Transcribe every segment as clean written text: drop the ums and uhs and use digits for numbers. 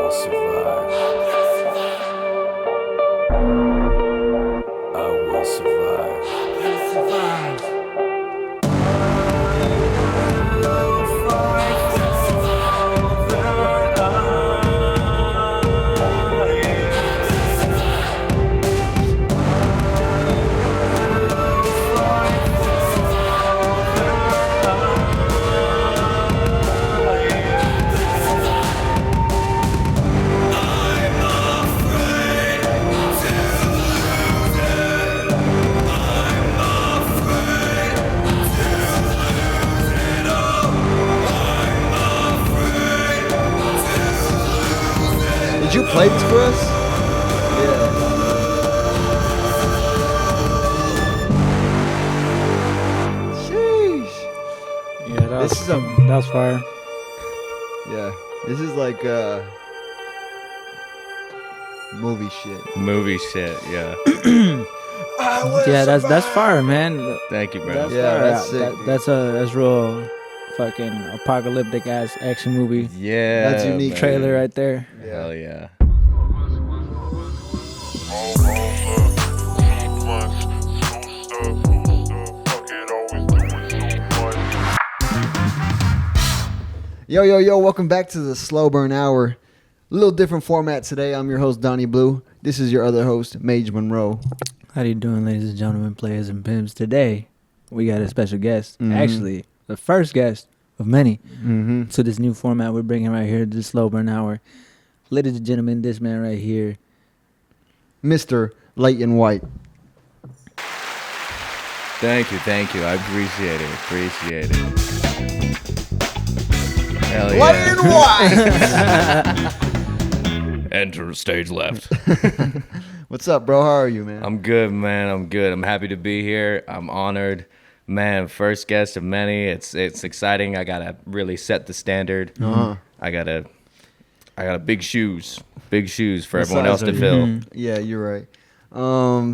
will survive. I will survive. Did you play this for us? Yeah. Sheesh. Yeah, that This is was fire. Yeah. This is like movie shit. Movie shit, yeah. Yeah, that's fire, man. Thank you, bro. That's Yeah, fire. that's sick, dude. That's real fucking apocalyptic ass action movie Yeah. That's unique. man. trailer right there. Hell yeah. Yo, welcome back to the Slow Burn Hour. A little different format today. I'm your host, Donnie Blue. This is your other host, Maije Monroe. How you doing, ladies and gentlemen, players and pimps? Today, we got a special guest. Mhm. Actually, the first guest of many Mm-hmm. to this new format we're bringing right here, the Slow Burn Hour. Ladies and gentlemen, this man right here. Mr. Layton White. Thank you. I appreciate it. Hell yeah. Layton White! Enter stage left. What's up, bro? How are you, man? I'm good, man. I'm good. I'm happy to be here. I'm honored. Man, first guest of many. It's exciting. I gotta really set the standard. Uh-huh. I got big shoes for What everyone size else to are you? fill. Yeah, you're right.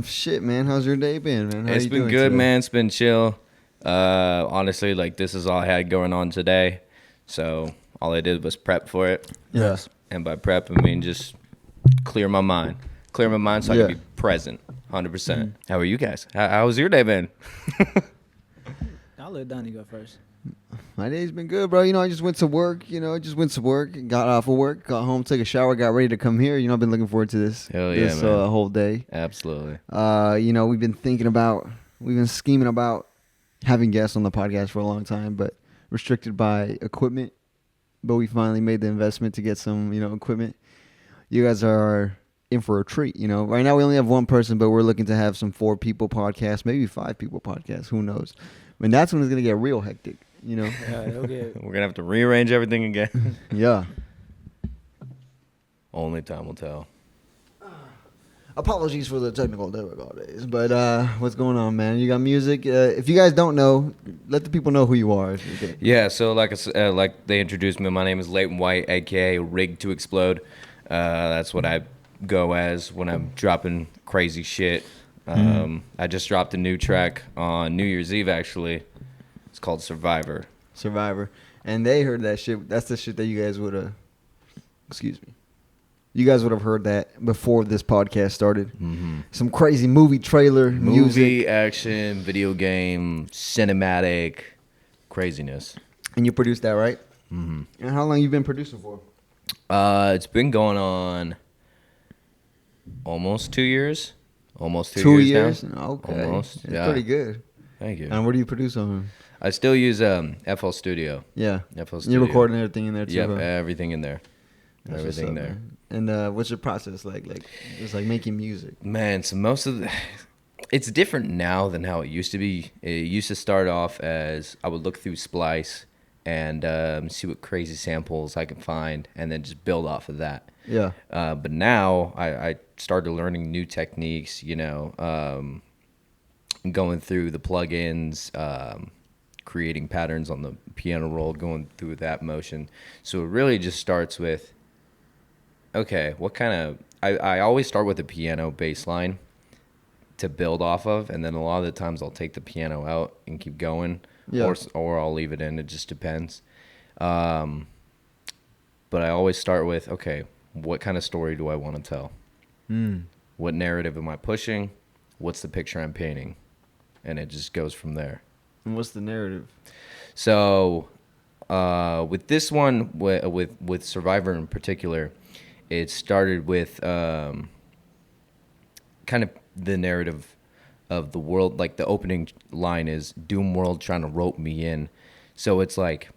Shit, man. How's your day been, man? How It's you been doing good, today? man. It's been chill. Honestly, like this is all I had going on today. So all I did was prep for it. Yes. And by prep, I mean just clear my mind so I Yeah. can be present 100%. How are you guys? How was your day been? I'll let Donnie go first. My day's been good, bro. I just went to work. Got off of work, got home, took a shower, got ready to come here. I've been looking forward to this. Hell yeah, this man. whole day. Absolutely. We've been scheming about having guests on the podcast for a long time, but restricted by equipment. But we finally made the investment to get some, equipment. You guys are in for a treat. Right now we only have one person, but we're looking to have some 4 people podcast, maybe 5 people podcast. Who knows? And that's when it's gonna get real hectic. Yeah, it'll get We're going to have to rearrange everything again. Yeah. Only time will tell. Apologies for the technical difficulties, but what's going on, man? You got music. If you guys don't know, let the people know who you are. If you could. Yeah, so like they introduced me, my name is Layton White, a.k.a. Rigged to Explode. That's what I go as when I'm dropping crazy shit. I just dropped a new track on New Year's Eve, actually. It's called Survivor. And they heard that shit. That's the shit that you guys would have. Excuse me. You guys would have heard that before this podcast started. Mm-hmm. Some crazy movie trailer, music. Movie, action, video game, cinematic, craziness. And you produced that, right? Mm-hmm. And how long you been producing for? It's been going on almost 2 years. Almost 2 2 years years? now. Okay. Almost, It's yeah. pretty good. Thank you. And what do you produce on? I still use FL Studio. Yeah. FL Studio. You're recording everything in there too. Yep, huh? everything in there. That's what's Everything up, there. man. And what's your process like? Like, just like making music. Man, so it's different now than how it used to be. It used to start off as I would look through Splice and see what crazy samples I can find and then just build off of that. Yeah. But now I started learning new techniques, going through the plugins, creating patterns on the piano roll, going through that motion. So it really just starts with, okay, what kind of... I always start with a piano bass line to build off of, and then a lot of the times I'll take the piano out and keep going, Yeah. or I'll leave it in. It just depends. But I always start with, okay, what kind of story do I want to tell? What narrative am I pushing? What's the picture I'm painting? And it just goes from there. And what's the narrative? So with this one, with Survivor in particular, it started with kind of the narrative of the world. Like the opening line is Doom World trying to rope me in. So it's like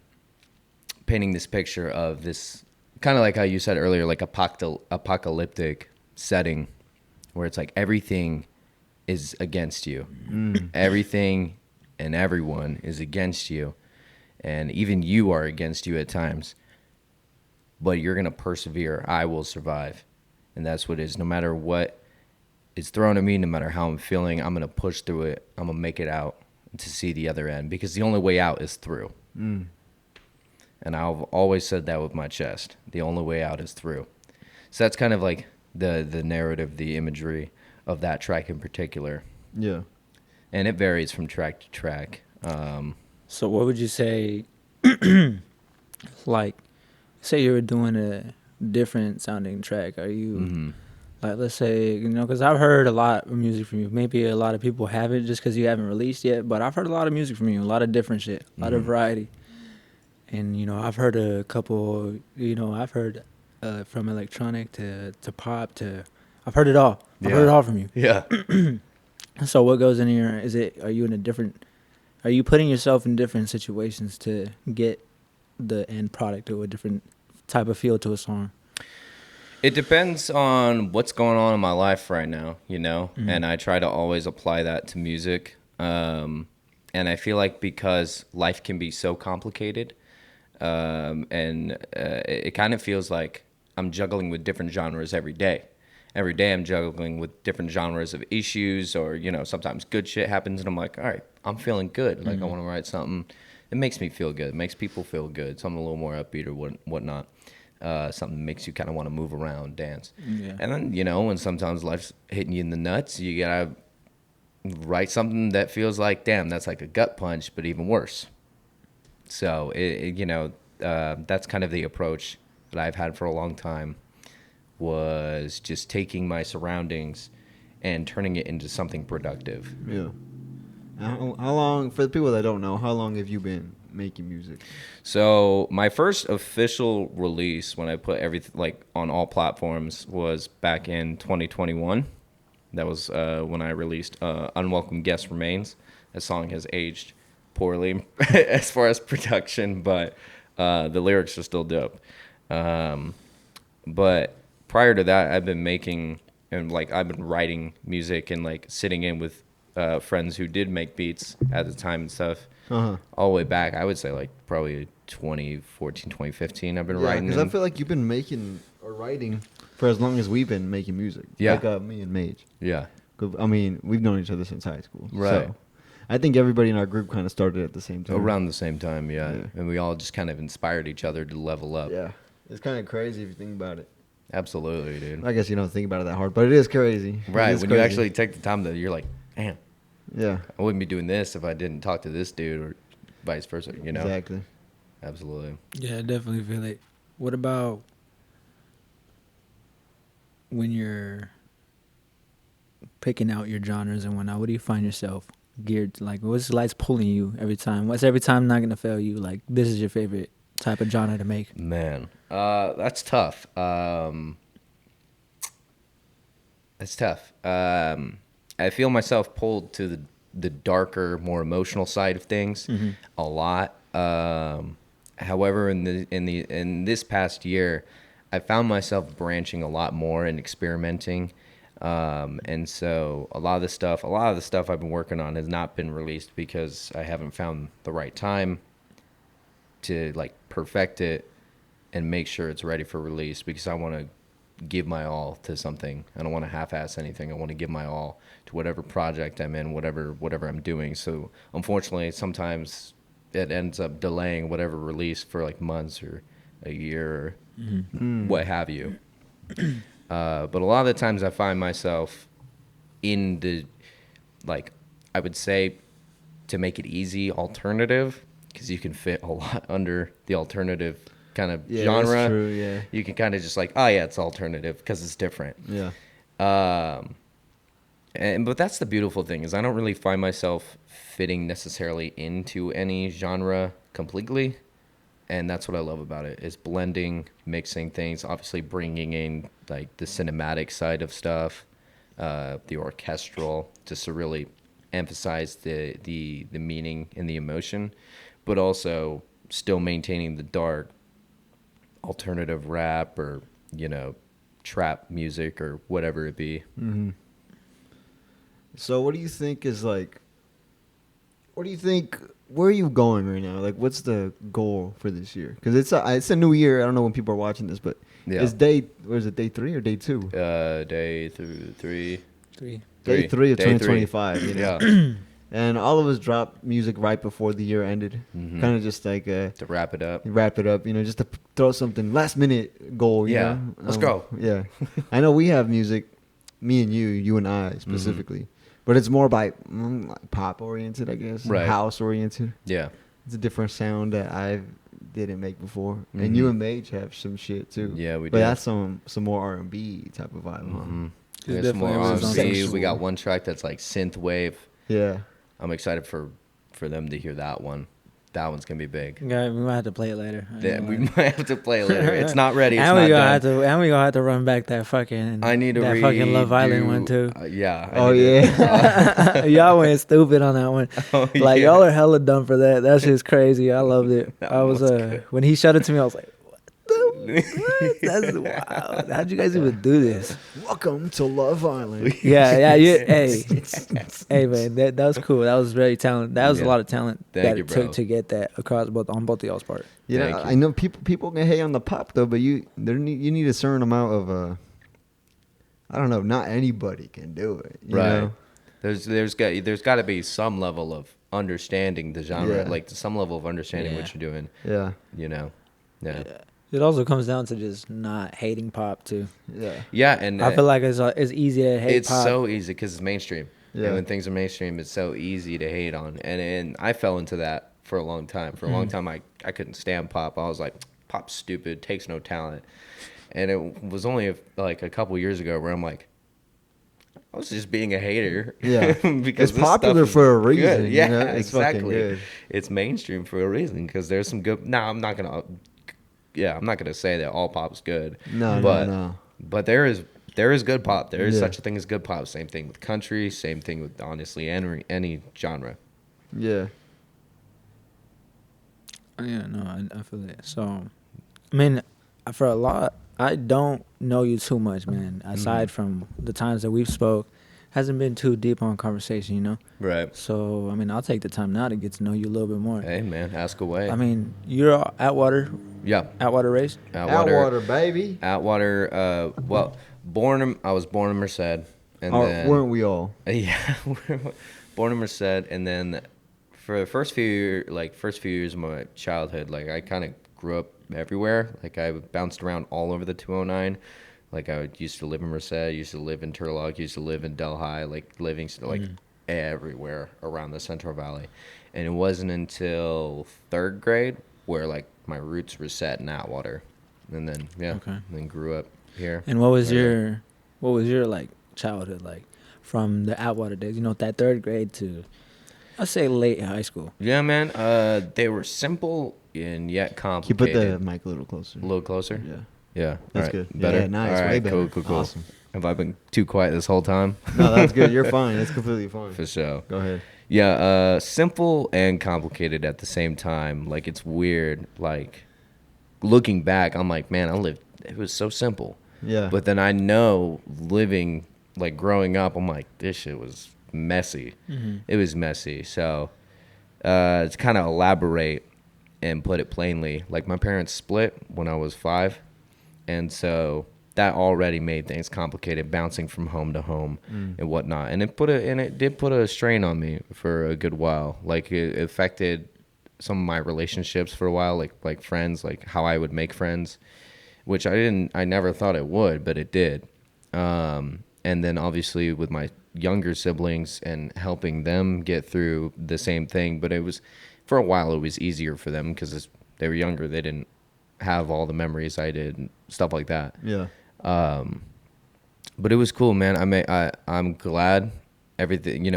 painting this picture of this kind of like how you said earlier, like apocalyptic setting where it's like everything is against you. Everything and everyone is against you. And even you are against you at times. But you're going to persevere. I will survive. And that's what it is. No matter what is thrown at me, no matter how I'm feeling, I'm going to push through it. I'm going to make it out to see the other end. Because the only way out is through. And I've always said that with my chest. The only way out is through. So that's kind of like the narrative, the imagery of that track in particular. Yeah. And it varies from track to track. So what would you say, like, say you were doing a different sounding track. Are you, like, let's say, you know, because I've heard a lot of music from you. Maybe a lot of people haven't just because you haven't released yet, but I've heard a lot of music from you, a lot of different shit, a lot of variety. And, you know, I've heard a couple, you know, I've heard from electronic to pop to, I've heard it all. I've heard it all from you. Yeah. So what goes in here? Are you putting yourself in different situations to get the end product or a different type of feel to a song? It depends on what's going on in my life right now, you know, and I try to always apply that to music. And I feel like because life can be so complicated, it kind of feels like I'm juggling with different genres every day. Every day I'm juggling with different genres of issues, or, you know, sometimes good shit happens and I'm like, all right, I'm feeling good. Like I want to write something. It makes me feel good. It makes people feel good. Something a little more upbeat or whatnot. Something that makes you kind of want to move around, dance. Yeah. And then, you know, when sometimes life's hitting you in the nuts, you got to write something that feels like, damn, that's like a gut punch, but even worse. So, that's kind of the approach that I've had for a long time, was just taking my surroundings and turning it into something productive. Yeah. How long, for the people that don't know, how long have you been making music? So my first official release, when I put everything like on all platforms, was back in 2021. That was when I released Unwelcome Guest Remains. That song has aged poorly as far as production, but the lyrics are still dope. But prior to that, I've been making and like I've been writing music and like sitting in with friends who did make beats at the time and stuff. All the way back, I would say like probably 2014, 2015. I've been writing. Because I feel like you've been making or writing for as long as we've been making music. Yeah. Like me and Maije. Yeah. I mean, we've known each other since high school. Right. So I think everybody in our group kind of started at the same time. Around the same time, yeah. Yeah. And we all just kind of inspired each other to level up. Yeah. It's kind of crazy if you think about it. Absolutely, dude. I guess you don't think about it that hard, but it is crazy. Right. It is When crazy. you actually take the time you're like, man, Yeah. I wouldn't be doing this if I didn't talk to this dude, or vice versa, you know? Exactly. Absolutely. Yeah, I definitely feel it. What about when you're picking out your genres and whatnot? What do you find yourself geared to? Like, what's lights pulling you every time? What's every time not gonna fail you? Like, this is your favorite type of genre to make? Man, that's tough. That's tough. I feel myself pulled to the darker, more emotional side of things a lot. However, in this past year, I found myself branching a lot more and experimenting. And so a lot of the stuff I've been working on has not been released because I haven't found the right time to like perfect it and make sure it's ready for release, because I want to give my all to something. I don't want to half-ass anything. I want to give my all to whatever project I'm in, whatever I'm doing. So unfortunately, sometimes it ends up delaying whatever release for like months or a year or what have you. But a lot of the times I find myself in the, like, I would say, to make it easy, alternative, because you can fit a lot under the alternative kind of Yeah, genre. that's true, yeah. You can kind of just like, oh yeah, it's alternative because it's different. Yeah. But that's the beautiful thing is I don't really find myself fitting necessarily into any genre completely. And that's what I love about it is blending, mixing things, obviously bringing in like the cinematic side of stuff, the orchestral, just to really emphasize the meaning and the emotion, but also still maintaining the dark alternative rap or, trap music or whatever it be. Mm-hmm. So what do you think is like, where are you going right now? Like, what's the goal for this year? Because it's a new year. I don't know when people are watching this, but it's day 3 or day 2? Day through three. Day 3 of Day 2025. You know? Yeah. And all of us dropped music right before the year ended. Mhm. Kind of just like To wrap it up. just to throw something last minute goal. You Yeah. know? Let's go. Yeah, I know we have music, me and you and I specifically, but it's more by like pop oriented, I guess, Right. house oriented. Yeah. It's a different sound that I didn't make before, and you and Maije have some shit too. Yeah, we But do. that's some more R&B type of vibe. Huh? Mhm. It's There's some more definitely R&B. sexual. We got one track that's like synth wave. Yeah. I'm excited for them to hear that one. That one's gonna be big. Yeah, we might have to play it later. We might have to play it later. It's not ready. It's and not we gonna done. have to, and we gonna have to run back that fucking. I need to that fucking Love Island one too. Yeah. I Oh need to- yeah. Y'all went stupid on that one. Oh, Like yeah. y'all are hella dumb for that. That shit's crazy. I loved it. That I was was good. when he showed it to me, I was like, what? That's wild. How'd you guys even do this? Welcome to Love Island. Yeah. Hey, man, that was cool. That was very talented. That was a Yeah. lot of talent Thank that you, it took bro. to get that across on both of y'all's part. You know, Thank you. I know people can hate on the pop though, but you need a certain amount of I don't know. Not anybody can do it. You Right. know? There's got to be some level of understanding the genre, Yeah. like some level of understanding Yeah. what you're doing. Yeah. Yeah. It also comes down to just not hating pop too. Yeah. Yeah, and I feel like it's easy to hate it's pop. so easy because it's mainstream. Yeah. And when things are mainstream, it's so easy to hate on. And I fell into that for a long time. For a long time, I couldn't stand pop. I was like, pop's stupid, takes no talent. And it was only like a couple years ago where I'm like, I was just being a hater. Yeah. because It's this popular stuff is for a reason, good. you Yeah, know? It's fucking exactly. good. It's mainstream for a reason because there's some good. Now I'm not gonna. Yeah, I'm not gonna say that all pop's good. No, but, no. But there is good pop. There is Yeah. such a thing as good pop. Same thing with country. Same thing with honestly any genre. Yeah. Yeah, no, I feel that. So, I mean, for a lot, I don't know you too much, man. Aside from the times that we've spoke, hasn't been too deep on conversation, you know. Right. So, I mean, I'll take the time now to get to know you a little bit more. Hey man, ask away. I mean, you're Atwater yeah. raised. Atwater, baby. Atwater. I was born in Merced, and then Weren't we all? yeah, born in Merced, and then for the first few years of my childhood, like I kind of grew up everywhere. Like I bounced around all over the 209. Like I used to live in Merced, used to live in Turlock, used to live in Delhi, like living like everywhere around the Central Valley. And it wasn't until third grade where like my roots were set in Atwater, and then then grew up here. And what was Right your like childhood like from the Atwater days? You know, that third grade to, I'd say late high school. Yeah, man. They were simple and yet Can you complicated. put the mic a little closer? A little closer. Yeah. Yeah, That's all right. good. Better. Yeah, nice. All right, Way better. Cool. Awesome. Have I been too quiet this whole time? No, that's good. You're fine. It's completely fine. For sure. Go ahead. Yeah, simple and complicated at the same time. Like it's weird. Like looking back, I'm like, man, it was so simple. Yeah. But then I know living, like growing up, I'm like, this shit was messy. It was messy. So to kind of elaborate and put it plainly, like my parents split when I was 5. And so that already made things complicated, bouncing from home to home and whatnot. And it did put a strain on me for a good while. Like it affected some of my relationships for a while, like friends, like how I would make friends, which I never thought it would, but it did. And then obviously with my younger siblings and helping them get through the same thing. But for a while it was easier for them because they were younger. They didn't have all the memories I did and stuff like that. Yeah. But it was cool, man. I'm glad everything,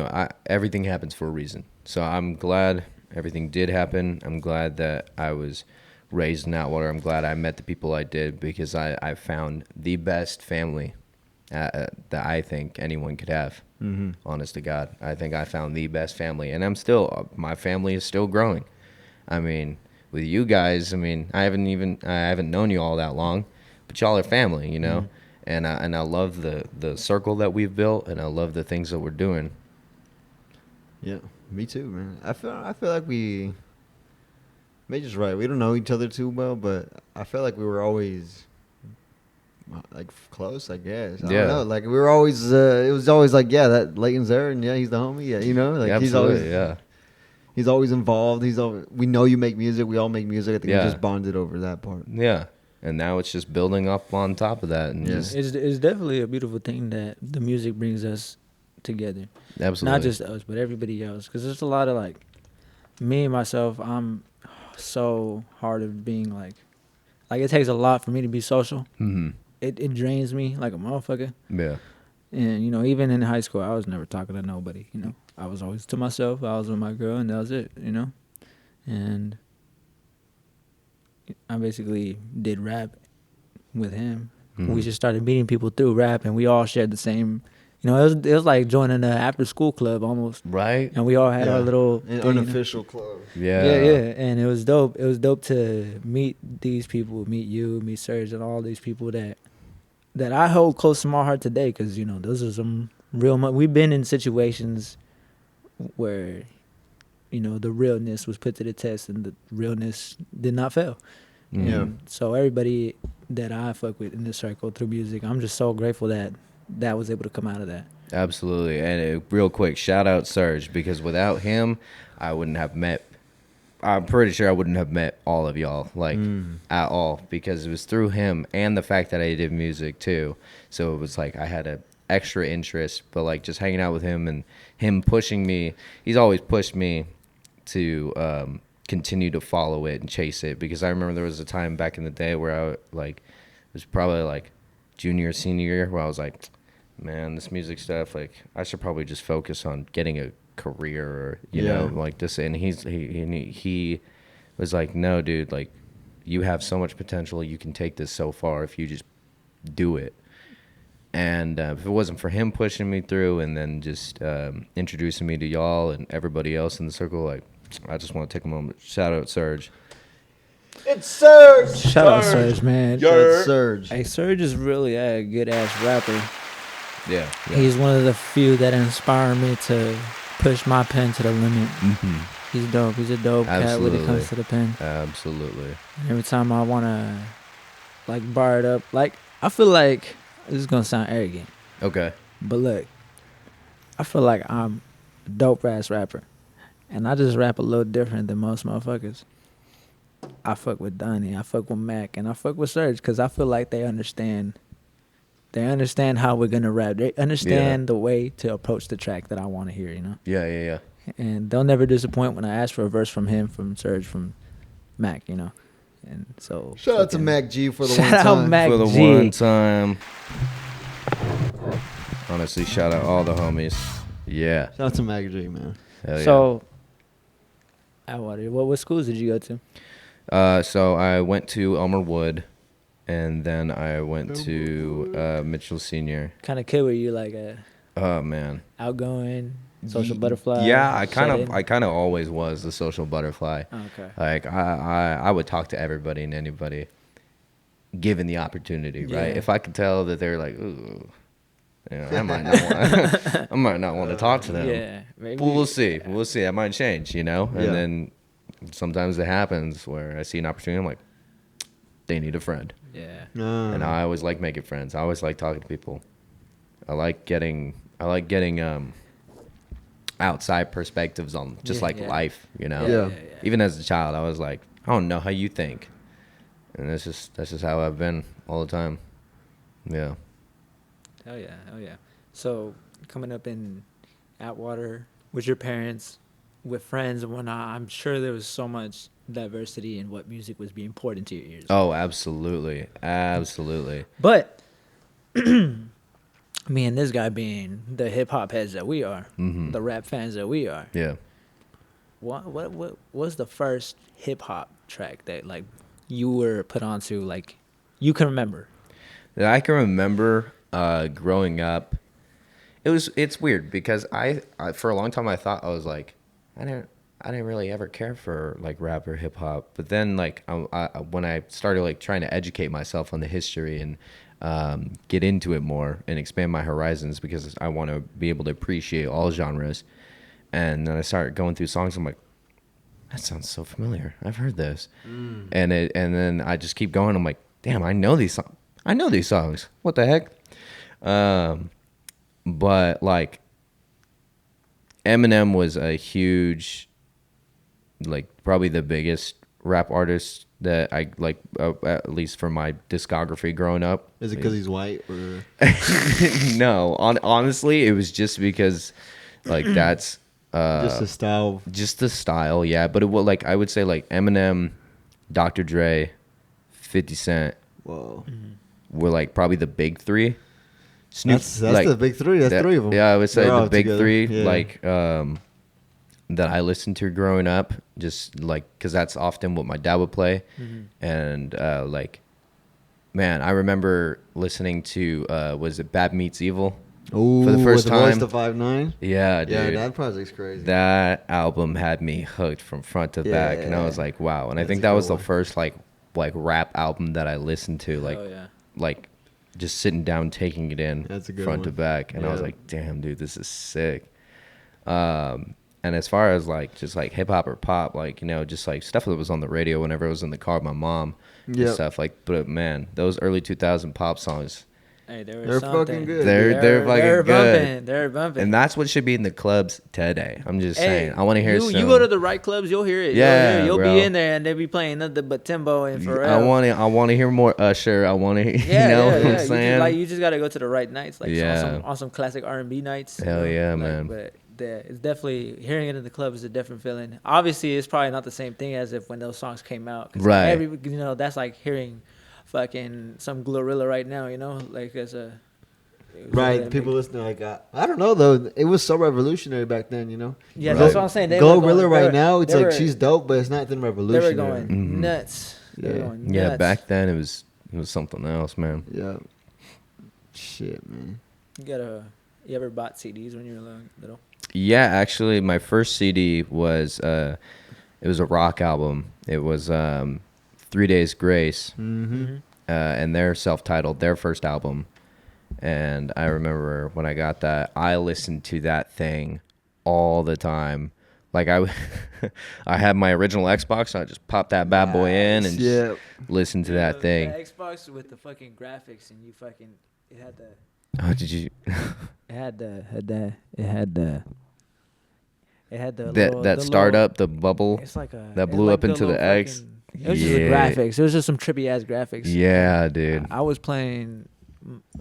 everything happens for a reason. So I'm glad everything did happen. I'm glad that I was raised in Atwater. I'm glad I met the people I did, because I found the best family that I think anyone could have. Mm-hmm. Honest to God, I think I found the best family, and my family is still growing. I mean, with you guys, I haven't known you all that long, but y'all are family, Mm-hmm. and I love the circle that we've built, and I love the things that we're doing. Yeah, me too, man. I feel like Maije's right. We don't know each other too well, but I feel like we were always like close, I guess. I Yeah. don't know. Like we were always. It was always like, yeah, that Layton's there, and yeah, he's the homie. Yeah, like Absolutely, he's always involved. We know you make music. We all make music. I think Yeah. we just bonded over that part. yeah. And now it's just building up on top of that, and Yeah. just It's definitely a beautiful thing that the music brings us together. absolutely Not just us, but everybody else. Because there's a lot of like, me and myself, I'm so hard of being like it takes a lot for me to be social. Mm-hmm. It drains me like a motherfucker. Yeah. And, even in high school, I was never talking to nobody, I was always to myself. I was with my girl, and that was it, And I basically did rap with him. Mhm. We just started meeting people through rap, and we all shared the same. It was like joining an after school club almost, Right. and we all had our little An thing, unofficial club. Yeah. yeah, and it was dope. It was dope to meet these people, meet you, meet Serge, and all these people that I hold close to my heart today, because those are some real. We've been in situations where the realness was put to the test, and the realness did not fail. Mhm. Yeah. And so everybody that I fuck with in this circle through music, I'm just so grateful that was able to come out of that. Absolutely. And real quick, shout out Serge, because without him, I'm pretty sure I wouldn't have met all of y'all, at all, because it was through him and the fact that I did music too. So it was like I had an extra interest, but like just hanging out with him and him pushing me, he's always pushed me to continue to follow it and chase it, because I remember there was a time back in the day where it was probably like junior, senior year, where I was like, man, this music stuff, like I should probably just focus on getting a career, or you know, like this. And he was like, no, dude, like you have so much potential, you can take this so far if you just do it. And if it wasn't for him pushing me through, and then just introducing me to y'all and everybody else in the circle, like I just want to take a moment, shout out Serge. It's Serge. Shout out Serge, man. Shout out Serge. Hey, Serge is really a good ass rapper. Yeah. He's one of the few that inspire me to push my pen to the limit. Mm-hmm. He's dope. He's a dope cat when it Absolutely. comes to the pen. Absolutely. Every time I want to bar it up, I feel like this is gonna sound arrogant, Okay. but look, I feel like I'm a dope ass rapper, and I just rap a little different than most motherfuckers. I fuck with Doni, I fuck with Mac, and I fuck with Serge, because I feel like they understand. They understand how we're gonna rap. They understand the way to approach the track that I want to hear. Yeah. And they'll never disappoint when I ask for a verse from him, from Serge, from Mac. And so Shout out to Mac G for the Shout one out time. Mac For the G. one time. Honestly, shout out all the homies. Yeah. Shout out to Mac G, man. Hell yeah. So, what schools did you go to? So I went to Elmer Wood, and then I went to Mitchell Senior. Kind of kid were you, like a Oh man. outgoing social butterfly? Yeah, I shut in? kind of always was the social butterfly. Oh, okay. Like I would talk to everybody and anybody, given the opportunity, right? Yeah. If I could tell that they're like, ooh, I might not want, I might not want to talk to them. Yeah, maybe. But we'll see. We'll see. That might change, And Yeah. then sometimes it happens where I see an opportunity. I'm like, they need a friend, Yeah. and I always like making friends. I always like talking to people. I like getting outside perspectives on just Yeah. life, Yeah. Even as a child, I was like, I don't know how you think, and that's just how I've been all the time. Yeah. Hell yeah. So, coming up in Atwater with your parents, with friends and whatnot, I'm sure there was so much diversity and what music was being poured into your ears. Oh, absolutely, absolutely. But me and this guy being the hip hop heads that we are, the rap fans that we are. Yeah. What was the first hip hop track that like you were put onto, like you can remember? That I can remember growing up. It's weird because I for a long time I thought I was like I didn't really ever care for like rap or hip hop, but then like when I started like trying to educate myself on the history and get into it more and expand my horizons because I want to be able to appreciate all genres, and then I started going through songs. I'm like, that sounds so familiar. I've heard this, and then I just keep going. I'm like, damn, I know these songs. I know these songs. What the heck? But like Eminem was a huge, like probably the biggest rap artist that I like, at least for my discography growing up. Is it because he's white or? No, honestly, it was just because like that's just the style. Just the style, yeah. But it was like I would say like Eminem, Dr. Dre, 50 Cent. Whoa. Were like probably the big three. Snoop, That's like, the big three. That's three of them. Yeah, I would say They're the all big together. three, Yeah. like that I listened to growing up, just like because that's often what my dad would play, and like, man, I remember listening to was it Bad Meets Evil? Ooh, for the first with the voice time. to 5'9". Yeah, dude. Yeah, that project's crazy. That album had me hooked from front to back, and I was like, wow. And I That's think a that good was the one. first like rap album that I listened to, like. Oh yeah. Like just sitting down taking it in That's a good front to one. back, and I was Yeah. like, damn, dude, this is sick. And as far as like just like hip hop or pop, like, you know, just like stuff that was on the radio whenever I was in the car with my mom and Yep. stuff, like, but man, those early 2000 pop songs, Hey, they were They're something. fucking good. they're fucking they're good. bumping. They're bumping. And that's what should be in the clubs today. I'm just Hey, saying. I want to hear you. some. You go to the right clubs, you'll hear it. Yeah, you'll bro. be in there, and they'll be playing nothing but Timbo and Pharrell. I want to hear more Usher. I want to, Yeah, you know yeah, what yeah. I'm saying? You just gotta go to the right nights, like Yeah. on some classic R&B nights. Hell yeah, man. But it's definitely hearing it in the club is a different feeling. Obviously, it's probably not the same thing as if when those songs came out. 'Cause Right. That's like hearing fucking some Glorilla right now. You know, like as a Right, people listening like I don't know though. It was so revolutionary back then, you know. Yeah, Right. that's what I'm saying. Glorilla right now, it's like she's dope, but it's nothing They revolutionary. were going Mhm. nuts. They were Yeah. going Yeah, nuts. back then it was something else, man. Yeah. Shit, man. You ever bought CDs when you were little? Yeah, actually, my first CD was it was a rock album. It was 3 Days Grace, Mm-hmm. and their self-titled, their first album. And I remember when I got that, I listened to that thing all the time. Like I had my original Xbox, so I just popped that bad boy in and yeah. just listened to that thing. The Xbox with the fucking graphics, and it had the. Oh, did you? It had the that little, that the startup, the bubble. It's like a that it's blew like up into the little X. fucking- It was just the Yeah. graphics. It was just some trippy ass graphics. Yeah, dude. I was playing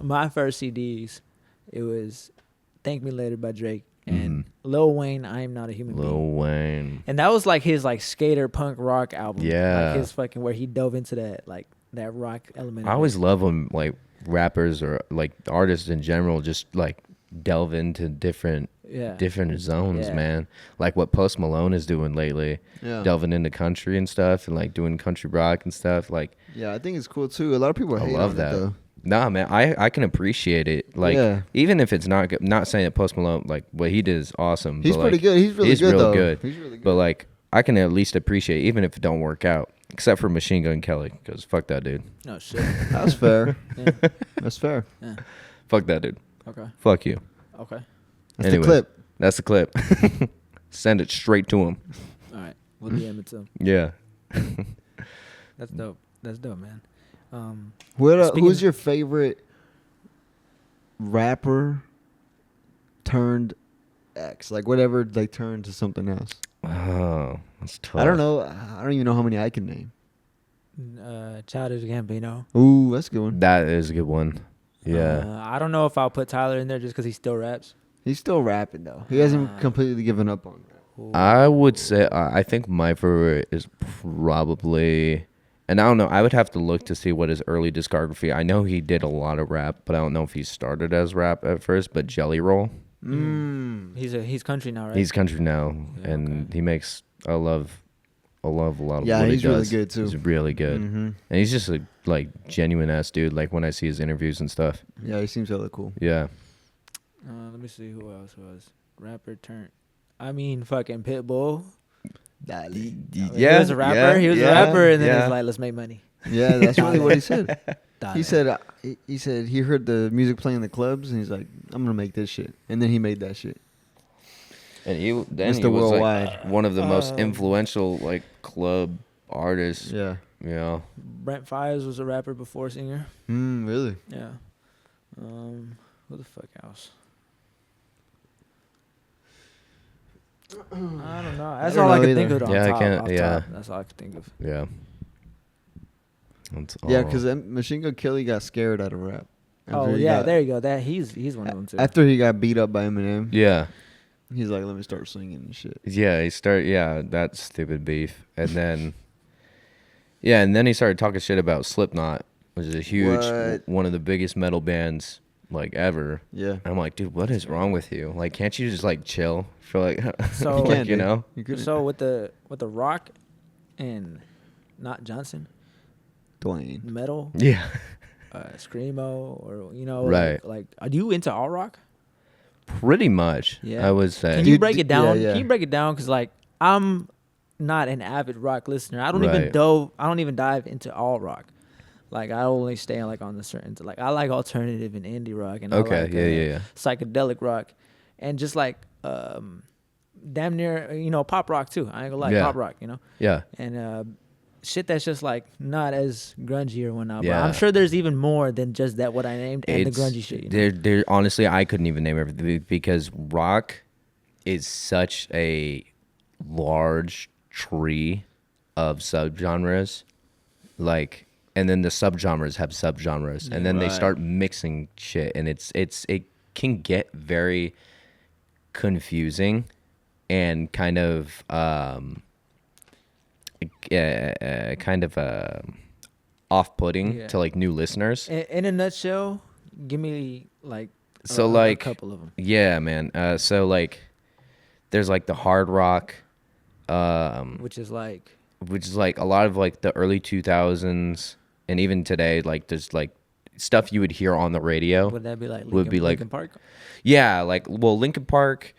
my first CDs. It was "Thank Me Later" by Drake and Lil Wayne. I Am Not a Human Being. Lil Wayne. And that was like his like skater punk rock album. Yeah. Like his fucking where he dove into that rock element. I always love when like rappers or like artists in general just like delve into different zones, Yeah. man. Like what Post Malone is doing lately, Yeah. delving into country and stuff, and like doing country rock and stuff. Like Yeah, I think it's cool too. A lot of people I hate love on that. it though. Nah, man, I can appreciate it. Like Yeah. even if it's not good, not saying that Post Malone like what he did is awesome. He's but, pretty like, good. He's really good real though. good. He's really good. But like I can at least appreciate even if it don't work out. Except for Machine Gun Kelly, because fuck that dude. No shit. That's fair. Yeah. That's fair. Yeah. Fuck that dude. Okay. Fuck you. Okay. That's Anyways. the clip. That's the clip. Send it straight to him. All right. We'll DM it to him. Yeah. That's dope. That's dope, man. Who's Speaking- your favorite rapper turned X? Like whatever, like turned to something else. Oh, that's tough. I don't know. I don't even know how many I can name. Childish Gambino. Ooh, that's a good one. That is a good one. Yeah. I don't know if I'll put Tyler in there just because he still raps. He's still rapping though. He hasn't completely given up on that. I would say I think my favorite is probably, and I don't know. I would have to look to see what his early discography. I know he did a lot of rap, but I don't know if he started as rap at first. But Jelly Roll, He's country now, right? he's country now, Yeah, and he makes I love a lot of Yeah, what he's he really does. good, too. He's really good, and he's just a genuine ass dude. Like when I see his interviews and stuff. Yeah, he seems hella cool. Yeah, Let me see who else was rapper turned. I mean, fucking Pitbull. He was a rapper. He was a rapper, and then he's like, "Let's make money." Yeah, that's really what he said. Dale. He said he heard the music playing in the clubs, and he's like, "I'm gonna make this shit," and then he made that shit. and he was Worldwide. like one of the most influential like club artists. Yeah. You know. Brent Fires was a rapper before singer. Really? Yeah. Who the fuck else? I don't know. That's don't all I know could either. think of on Yeah, I top. can't- off yeah. top. That's all I could think of. Yeah. That's Yeah, all. because Machine Gun Kelly got scared out of rap. Oh yeah, there you go. That he's one of them too. After he got beat up by Eminem, Yeah. he's like, "Let me start singing and shit." Yeah, that stupid beef. And then and then he started talking shit about Slipknot, which is a huge What? one of the biggest metal bands like ever. Yeah. And I'm like, dude, what is wrong with you? Like, can't you just like chill for like So- You like, can't, you dude. know? You couldn't. So with the Rock and not Johnson Dwayne. metal, Yeah. screamo, or Right. like are you into all rock? Pretty much. Yeah. I would say. Can you Dude, break it down? yeah. Can you break it down? Because like I'm not an avid rock listener. I don't Right. even dive into all rock. Like I only stay like on the certain. Like I like alternative and indie rock, and Okay, I like, yeah. psychedelic rock, and just like damn near pop rock too. I ain't gonna lie, Yeah. pop rock, Yeah. and shit that's just like not as grungy or whatnot. Yeah. But I'm sure there's even more than just that what I named and the grungy shit. There honestly I couldn't even name everything because rock is such a large tree of subgenres. Like, and then the subgenres have subgenres, and then they Right. start mixing shit, and it can get very confusing and kind of off-putting Yeah. to like new listeners. In a nutshell, give me like So, a like, couple of them. Yeah, man. So like, there's like the hard rock, Which is like which is like a lot of like the early 2000s, and even today, like there's like stuff you would hear on the radio. would that be like would be like- Linkin Park? Yeah, like Linkin Park.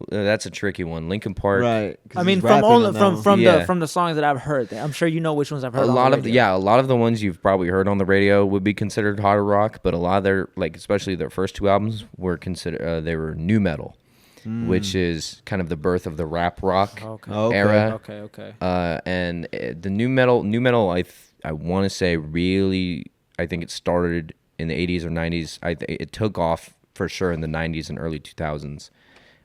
That's a tricky one. Linkin Park. Right. 'cause I mean, he's from rapping all on that from one. from Yeah. the songs that I've heard, I'm sure you know which ones I've heard. A on lot the of radio. a lot of the ones you've probably heard on the radio would be considered harder rock, but a lot of their like especially their first two albums were considered they were new metal, which is kind of the birth of the rap rock Okay. Okay. era. Okay. And the new metal I want to say really I think it started in the 80s or 90s. It took off for sure in the 90s and early 2000s,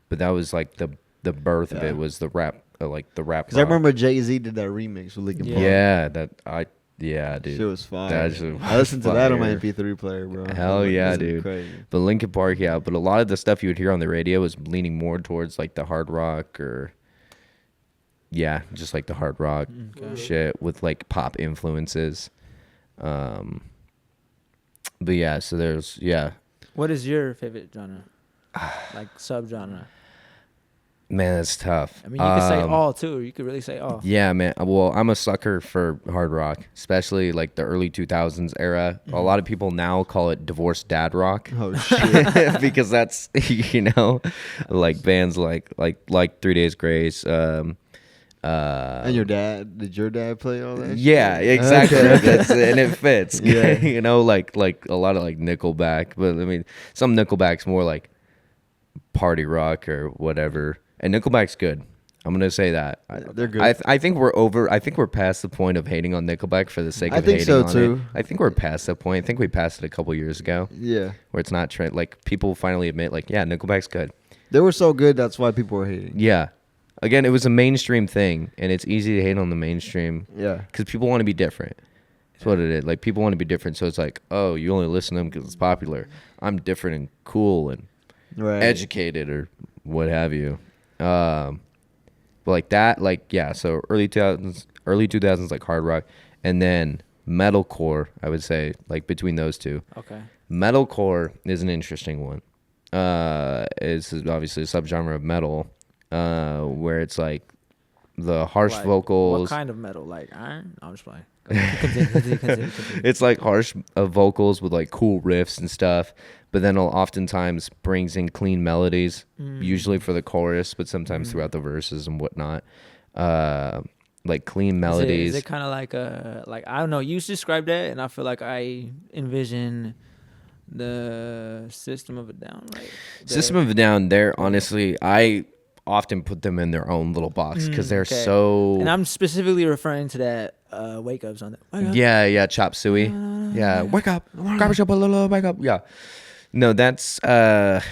but that was like the birth of it was the rap like the rap. Because I rock. remember Jay-Z did that remix with Linkin Park. Yeah, dude. Shit was fire. That shit I listened to was that on my fire. MP3 player, bro. Hell Like, yeah, this is dude. Crazy. But Linkin Park, yeah. But a lot of the stuff you would hear on the radio was leaning more towards like the hard rock or, just like the hard rock shit with like pop influences. But yeah, so there's What is your favorite genre? Like subgenre? man, that's tough. I mean, you could say all too. Or you could really say all. Yeah, man. Well, I'm a sucker for hard rock, especially like the early 2000s era. A lot of people now call it divorced dad rock. Oh, shit. Because that's like bands like 3 Days Grace. And your dad, did your dad play all that Yeah, shit? exactly. Okay. And it fits. Yeah. Like a lot of like Nickelback, but I mean some Nickelback's more like party rock or whatever. And Nickelback's good. I'm gonna say that. They're good. I think we're past the point of hating on Nickelback for the sake I of think hating so, on too. it. I think we're past that point. I think we passed it a couple years ago, Yeah. where it's not trend. Like people finally admit, like, yeah, Nickelback's good. They were so good, that's why people were hating. Yeah. Again, it was a mainstream thing, and it's easy to hate on the mainstream Yeah. because people want to be different. That's what it is. Like people want to be different, so it's like, oh, you only listen to them because it's popular. I'm different and cool and Right. educated or what have you. But like that, like yeah. So early 2000s, like hard rock, and then metalcore. I would say like between those two. Okay. Metalcore is an interesting one. It's obviously a subgenre of metal, where it's like the harsh Like, vocals. What kind of metal? Like iron? I'm just playing. Continue. It's like harsh vocals with like cool riffs and stuff, but then oftentimes brings in clean melodies, usually for the chorus, but sometimes throughout the verses and whatnot. Like clean melodies. Is it kind of like I don't know? You described that, and I feel like I envision the System of a Down, right? System of a Down. They're honestly, I often put them in their own little box because they're so. And I'm specifically referring to that Wake Up song. Yeah, Chop Suey. Yeah, wake up, grab a little, wake up. Yeah, no, that's I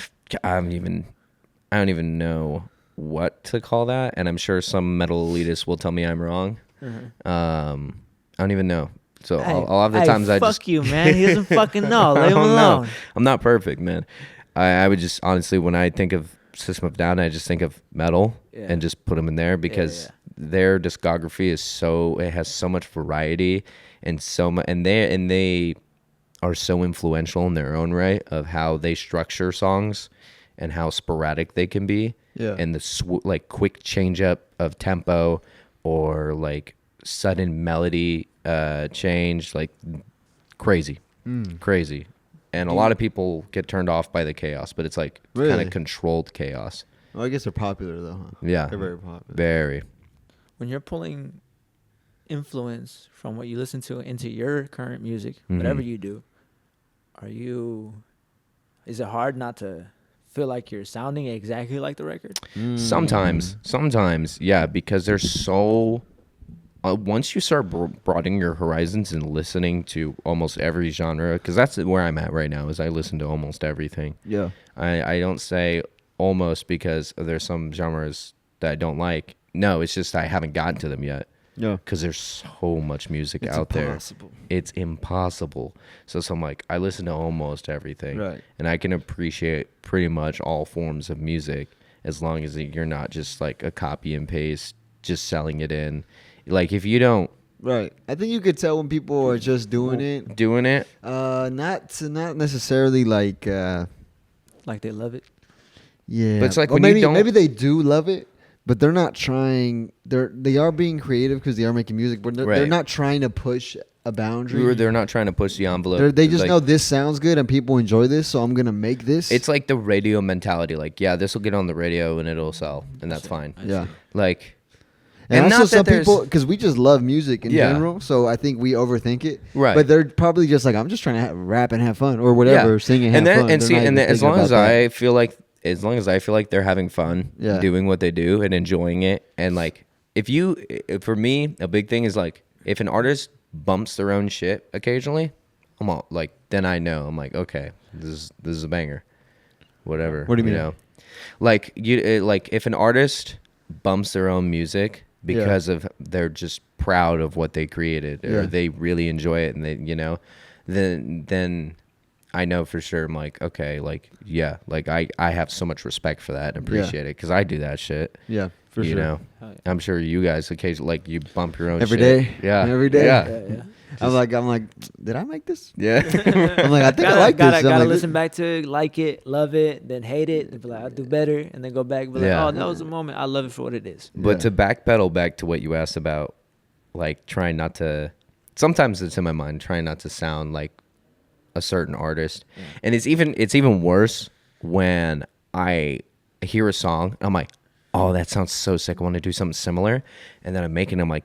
don't even know what to call that, and I'm sure some metal elitists will tell me I'm wrong. I don't even know. So a lot of the times I just fuck you, man. He doesn't fucking know. Leave him I don't alone. know. I'm not perfect, man. I would just honestly, when I think of System of a Down, I just think of metal and just put them in there because their discography is it has so much variety and so much, and they are so influential in their own right of how they structure songs and how sporadic they can be. Yeah. And the like quick change up of tempo or like sudden melody change, like crazy. And a lot of people get turned off by the chaos, but it's like Really? kind of controlled chaos. Well, I guess they're popular though, huh? Yeah. They're very popular. Very. When you're pulling influence from what you listen to into your current music, whatever you do, is it hard not to feel like you're sounding exactly like the record? Sometimes, yeah, because there's so. Once you start broadening your horizons and listening to almost every genre, because that's where I'm at right now, is I listen to almost everything. Yeah. I don't say almost because there's some genres that I don't like. No, it's just I haven't gotten to them yet. Yeah. Because there's so much music out impossible. there. It's impossible. So I'm like, I listen to almost everything. Right. And I can appreciate pretty much all forms of music as long as you're not just like a copy and paste, just selling it in. Like if you don't. Right. I think you could tell when people are just doing it. Not necessarily like. Like they love it? Yeah. But it's like or when maybe, you don't. maybe they do love it, but they're not trying. They are being creative because they are making music, but they're Right. not trying to push a boundary. They're not trying to push the envelope. They just like, know this sounds good and people enjoy this, so I'm gonna make this. It's like the radio mentality. Like, yeah, this will get on the radio and it'll sell, and that's fine. Yeah. Like, And and also not that some there's people, because we just love music in Yeah. general, so I think we overthink it. Right. But they're probably just like, I'm just trying to rap and have fun, or whatever, sing and have fun. And They're see, not and even as thinking long as about that. I feel like, they're having fun Yeah. doing what they do and enjoying it, and like, for me, a big thing is like, if an artist bumps their own shit occasionally, I'm all like, then I know, I'm like, okay, this is a banger, whatever. What do you mean? know? Like like if an artist bumps their own music because of they're just proud of what they created or they really enjoy it and they then I know for sure I'm like, okay, like like I have so much respect for that and appreciate it because I do that shit. Yeah, for you sure. know, I'm sure you guys occasionally like you bump your own Every shit. day. Yeah, Every day. Yeah. I'm like, did I make this? Yeah. I'm like, I think I like this. I'm Gotta like, listen back to it, like it, love it, then hate it, and be like, I'll do better, and then go back and be like, Yeah. oh, that was a moment. I love it for what it is. But to backpedal back to what you asked about, like trying not to, sometimes it's in my mind, trying not to sound like a certain artist. And it's even worse when I hear a song, I'm like, oh, that sounds so sick. I want to do something similar. And then I'm like,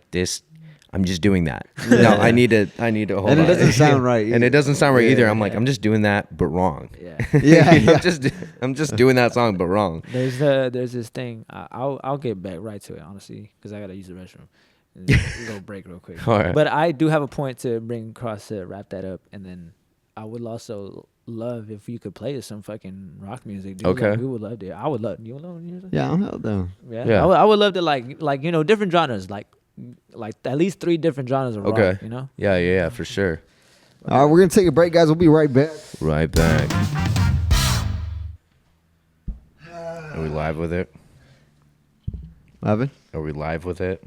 I'm just doing that. No, I need to hold on. And it doesn't sound right. And it doesn't sound right either. Yeah. I'm like, I'm just doing that, but wrong. Yeah. Yeah. I'm just doing that song, but wrong. There's this thing. I'll get back right to it, honestly, because I gotta use the restroom. We're gonna break real quick. All right. But I do have a point to bring across to wrap that up, and then I would also love if you could play us some fucking rock music. Dude. Okay. Like, we would love to. I would love. You would love music? Yeah, I'm held down. Yeah. I would love to like different genres, like at least 3 different genres of Okay. rock. You know. Yeah, for sure. All right, we're going to take a break, guys. We'll be right back. Right back. Are we live with it? Ivan? Are we live with it?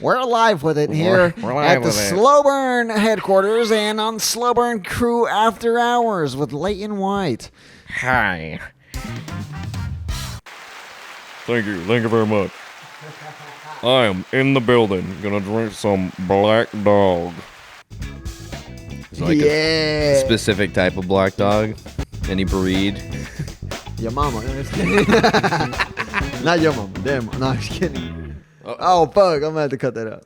We're live with it here We're live at the with it. Slowburn headquarters and on Slowburncrew After Hours with Layton White. Hi. Thank you very much. I am in the building, gonna drink some Black Dog. Is it like a specific type of Black Dog? Any breed? Your mama. Not your mama. Damn. No, I'm just kidding. Oh, fuck. I'm going to have to cut that out.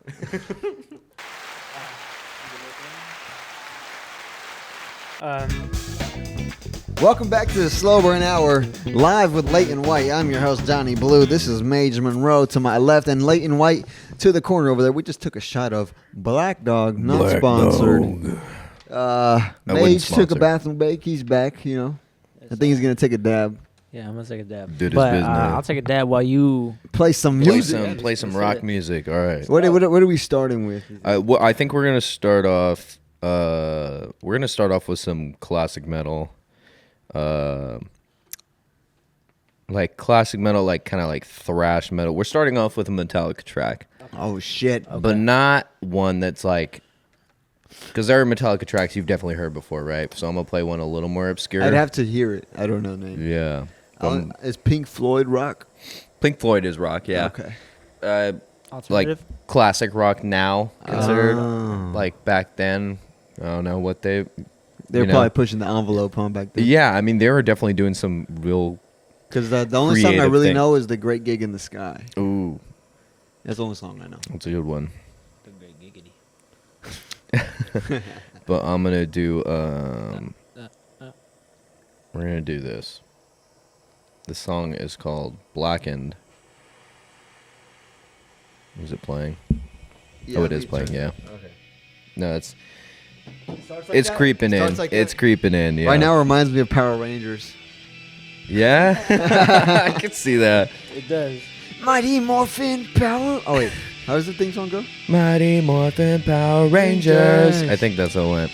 Welcome back to the Slowburn Hour, live with Layton White. I'm your host, Donnie Blue. This is Maije Monroe to my left and Layton White to the corner over there. We just took a shot of Black Dog, not Black sponsored. Dog. Maige took a sponsor. bathroom break. He's back, you know. I think he's going to take a dab. Yeah, I'm gonna take a dab. Did his but business. I'll take a dab while you. Play some Play music. some rock music. All right. What are we starting with? I think we're gonna start off. With some classic metal. Like classic metal, like kind of like thrash metal. We're starting off with a Metallica track, Oh, shit. but not one that's like. Because there are Metallica tracks you've definitely heard before, right? So I'm gonna play one a little more obscure. I'd have to hear it. I don't know the name. Yeah. Is Pink Floyd rock? Pink Floyd is rock. Yeah. Okay. Like Alternative. classic rock now considered. Oh. Like back then, I don't know what They're you know. probably pushing the envelope on back then. Yeah, I mean they were definitely doing some real. Because the only song I creative really thing. know is The Great Gig in the Sky. Ooh, That's the only song I know. that's a good one. The great giggity. But I'm gonna do. We're gonna do this. The song is called Blackened. Is it playing? Yeah, Oh, it is we playing. turn- Yeah. Okay. No, it's Starts like it's that? creeping in. Starts like It's that? creeping in. Yeah. Right now it reminds me of Power Rangers. Yeah. I can see that. It does. Mighty Morphin Power. Oh, wait. How does the theme song go? Mighty Morphin Power Rangers. Rangers. I think that's how it went.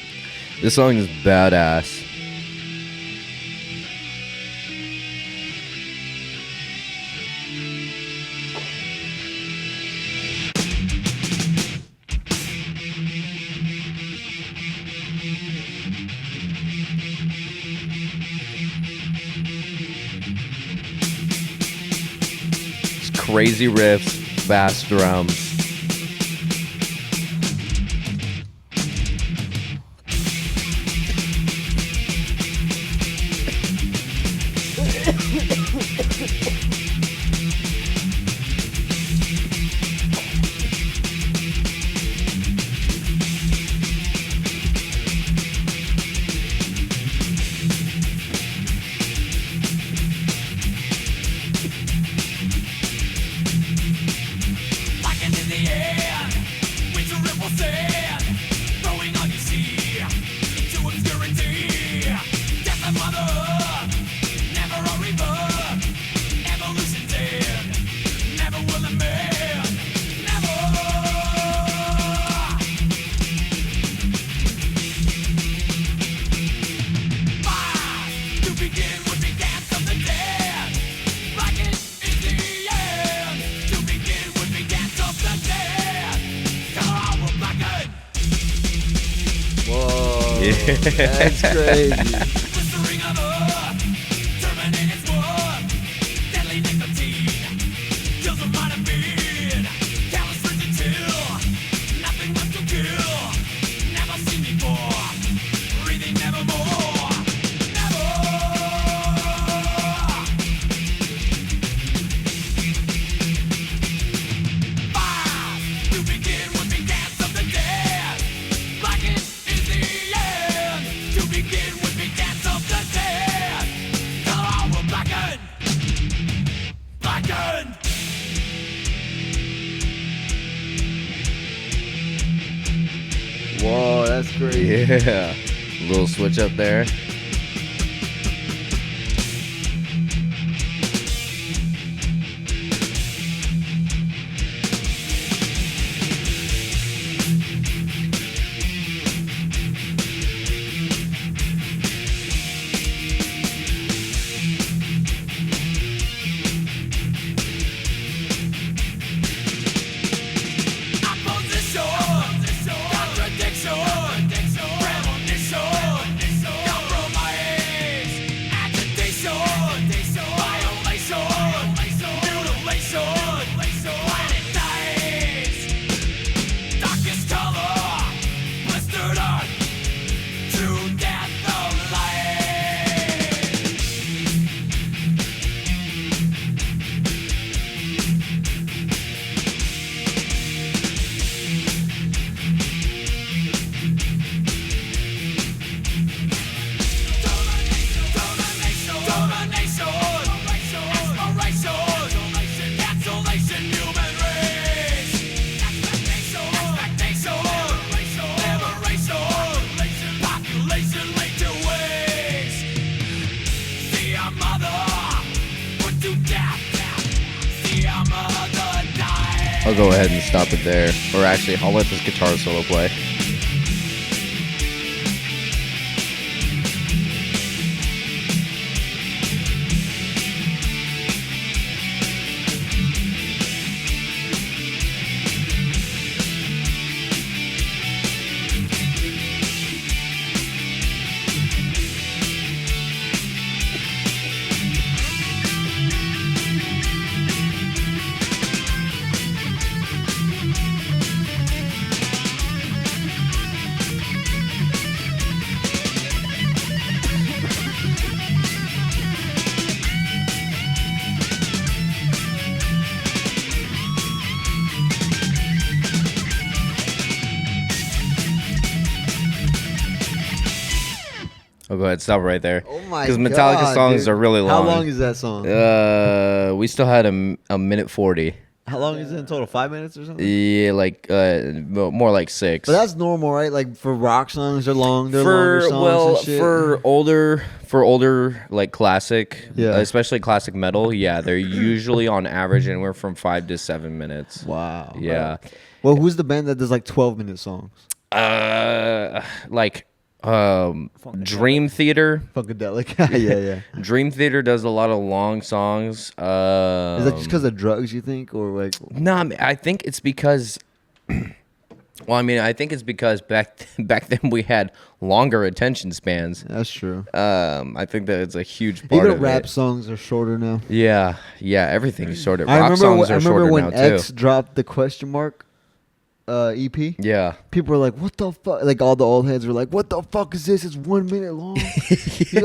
This song is badass. It's crazy riffs, fast drums. Blackened in the air, winter ripple sand, throwing all you see into obscurity. Death of mother, never a rebirth. Evolution dead, never will a man, never. Fire to begin would be dance of the dead. Blackened is the end. To begin would be dance of the dead. Color will blacken. Whoa. Yeah. That's crazy. Blistering of earth, terminating its work. Deadly nicotine kills the mind and being. Callous rigid till nothing left to kill. Never seen before, breathing nevermore. Never. Fire to begin would be dance of the dead. Blackened is the end. To begin would be dance of the dead. Color will blacken. Blackened. Whoa, that's crazy. Yeah. Little switch up there. I'll go ahead and stop it there. Or actually, I'll let this guitar solo play. I'll go ahead and stop right there. Oh my Because Metallica God, songs dude. are really long. How long is that song? We still had a minute 40. How long is it in total? 5 minutes or something? Yeah, like more like 6. But that's normal, right? Like for rock songs, they're long. They're for longer songs and shit. for older like classic, Yeah. especially classic metal. Yeah, they're usually on average anywhere from 5 to 7 minutes. Wow. Yeah. Well, who's the band that does like 12-minute songs? Like Dream Theater. Funkadelic. yeah. Dream Theater does a lot of long songs. Is that just because of drugs, you think, or like? No, I think it's because. Well, I mean, I think it's because back then we had longer attention spans. That's true. I think that it's a huge part Even of rap it. songs are shorter now. Yeah, everything's shorter. I Rock songs are shorter remember when now X too. dropped the question mark EP. Yeah, People were like, "What the fuck?" Like all the old heads were like, "What the fuck is this? It's 1 minute long.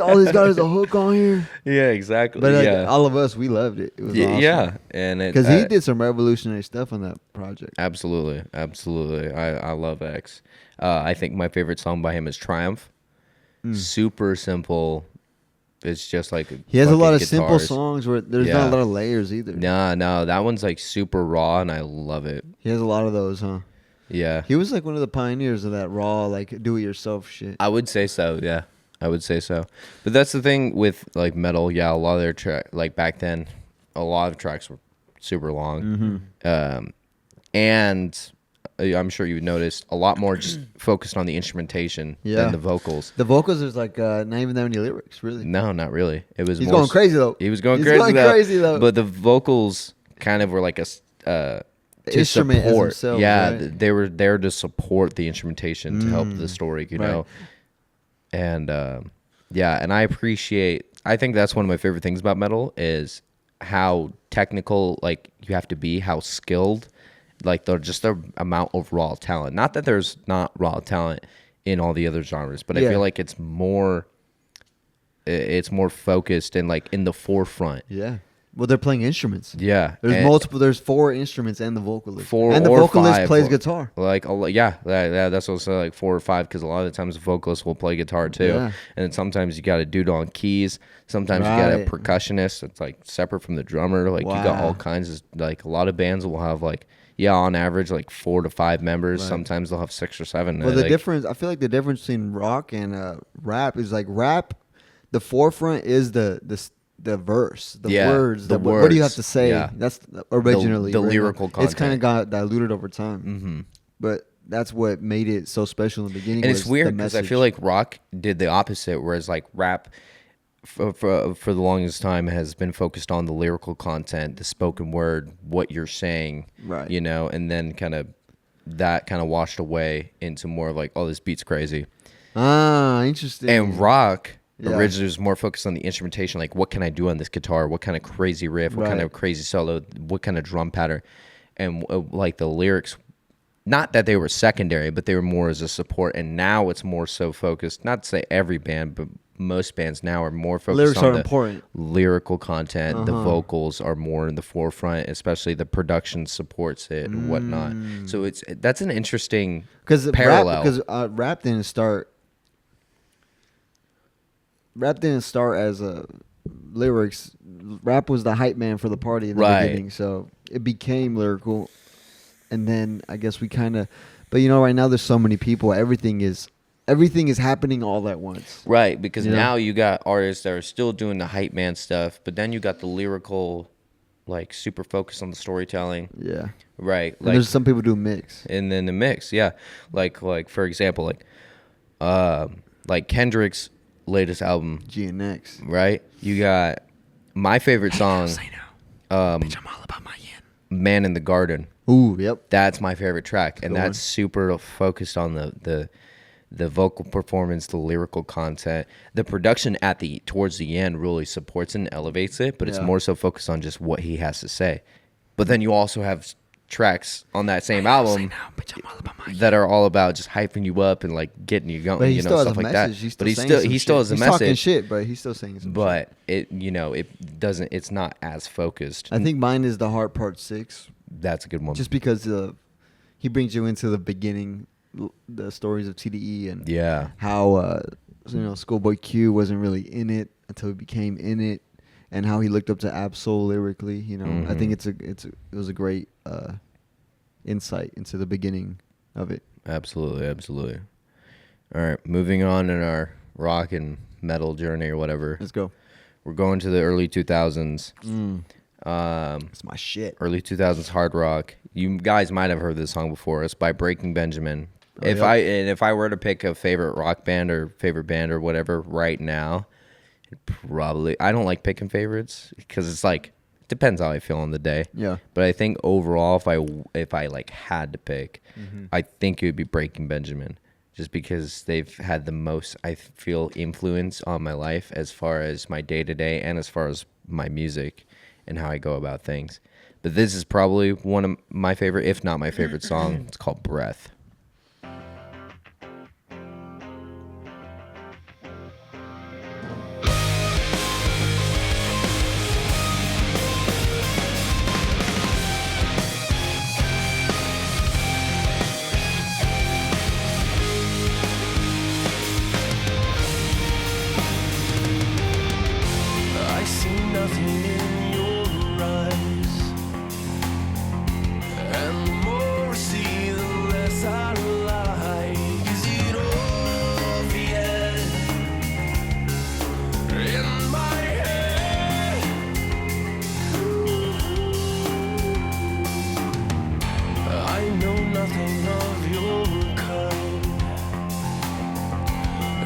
All he's got is a hook on here." yeah, exactly. But like, yeah, all of us, we loved it. It was awesome. yeah, and it Because he did some revolutionary stuff on that project. absolutely. I love X. I think my favorite song by him is Triumph. Super simple. It's just like He has a lot of fucking simple guitars. songs where there's not Yeah. a lot of layers either. No, that one's like super raw, and I love it. He has a lot of those, huh? Yeah, He was like one of the pioneers of that raw, like do-it-yourself shit. I would say so. Yeah, I would say so. But that's the thing with like metal. Yeah, a lot of their track, like back then, a lot of tracks were super long. And I'm sure you noticed a lot more just focused on the instrumentation Yeah. than the vocals. The vocals, there's like not even that many lyrics, really. No, not really. It was He's more going crazy though. He was going He's crazy, going though, crazy, though. But the vocals kind of were like to instrument as support. themselves, Yeah, right? they were there to support the instrumentation to help the story, you right. know. And yeah, and I think that's one of my favorite things about metal is how technical like you have to be, how skilled, like the amount of raw talent. Not that there's not raw talent in all the other genres, but I Yeah. feel like it's more focused and like in the forefront. Yeah. Well, they're playing instruments. Yeah, There's and multiple. There's 4 instruments and the vocalist. four and the or vocalist five, plays or- guitar. Like that's what I say, like 4 or 5, because a lot of the times the vocalist will play guitar too, Yeah. and then sometimes you got a dude on keys. Sometimes you got a Right. percussionist. It's like separate from the drummer. Like you got Wow. all kinds of like a lot of bands will have like on average like 4 to 5 members. Right. Sometimes they'll have 6 or 7. Well, the Like, difference, I feel like the difference between rock and rap is like rap, the forefront is the verse, the Yeah, words. the What do you have words, to say? yeah. That's originally The written. lyrical It's kind of content. got diluted over time. But that's what made it so special in the beginning. and was it's weird the because I message. feel like rock did the opposite, whereas like rap for the longest time has been focused on the lyrical content, the spoken word, what you're saying, Right. you know, and then kind of washed away into more like, oh, this beat's crazy. Interesting. And rock Yeah. originally was more focused on the instrumentation, like what can I do on this guitar, what kind of crazy riff, what kind Right. of crazy solo, what kind of drum pattern, and like the lyrics. Not that they were secondary, but they were more as a support. And now it's more so focused. Not to say every band, but most bands now are more focused Lyrics on are the important. lyrical content. The vocals are more in the forefront, especially the production supports it and whatnot. So that's an interesting parallel. Because rap didn't start. Rap didn't start as a lyrics. Rap was the hype man for the party in the Right. beginning, so it became lyrical. And then I guess we kind of, but you know, right now there's so many people. Everything is happening all at once. Right, because Yeah. now you got artists that are still doing the hype man stuff, but then you got the lyrical like super focused on the storytelling. Yeah. Right. And there's some people do mix. And then the mix, yeah. Like for example, like Kendrick's latest album, GNX. right? You got my favorite song, Bitch, I'm all about my yen. Man in the Garden. Ooh, yep. That's my favorite track, and Good one. that's super focused on the vocal performance, the lyrical content. The production towards the end really supports and elevates it, but it's Yeah. more so focused on just what he has to say. But then you also have tracks on that same album Bitch, I'm all about my yen. that are all about just hyping you up and like getting you going, But he you still know, has stuff a like message. that. He's But still he still has a He's talking message. shit, but he's still saying some shit. But it it's not as focused. I think mine is The Heart Part 6. That's a good one. Just because he brings you into the beginning, the stories of TDE and yeah. how Schoolboy Q wasn't really in it until he became in it, and how he looked up to Absol lyrically. You know, I think it was a great insight into the beginning of it. Absolutely. All right, moving on in our rock and metal journey or whatever. Let's go. We're going to the early 2000s. That's my shit. Early 2000s hard rock. You guys might have heard this song before. It's by Breaking Benjamin. Oh, if yep. I were to pick a favorite rock band or favorite band or whatever right now, I don't like picking favorites because it's like it depends how I feel on the day. Yeah. But I think overall, if I like had to pick, I think it would be Breaking Benjamin, just because they've had the most, I feel, influence on my life as far as my day to day and as far as my music and how I go about things. But this is probably one of my favorite, if not my favorite song. It's called Breath. I see nothing in your eyes, and the more I see, the less I like. Is it obvious in my head? I know nothing of your kind,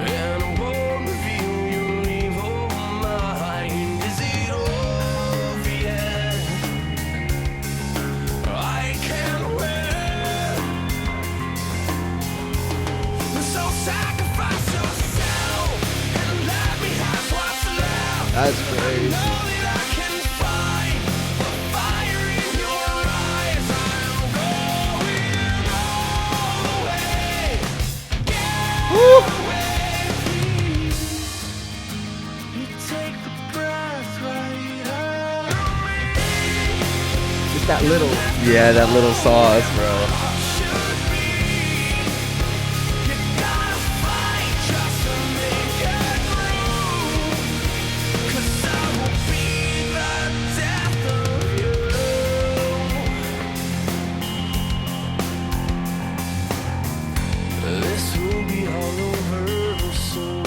and I won't reveal your evil mind. Is it obvious? I can't win. So sacrifice yourself and let me have what's left. That's crazy. Know that I can find the fire in your eyes. I'm going all the way. Get away, please. You take the breath right out of me. Just that little. Yeah, that little sauce, bro. Should be. You gotta fight just to make it through. 'Cause I will be the death of you. This will be all over soon.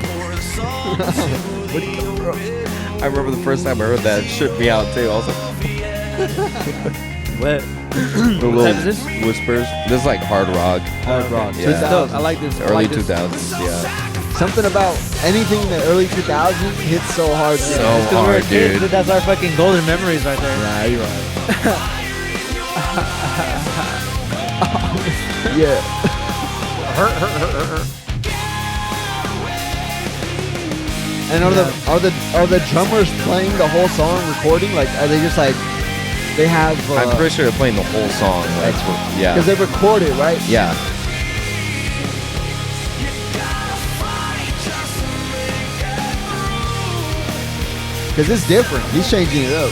Pour the song to the open. I remember the first time I heard that, it tripped me out too. I was like, What? the What type is this? whispers. This is like hard rock. Hard rock. Yeah. This is dope. I like this. I Early like this. 2000s, yeah. Something about anything in the early 2000s hits so hard. So It's 'cause we're hard, kids, dude. That's our fucking golden memories right there. Nah, you're right. Yeah. And are the drummers playing the whole song, recording? Like, are they just like they have? I'm pretty sure they're playing the whole song. Like, yeah. Because they record it, right? Yeah. Because it's different. He's changing it up.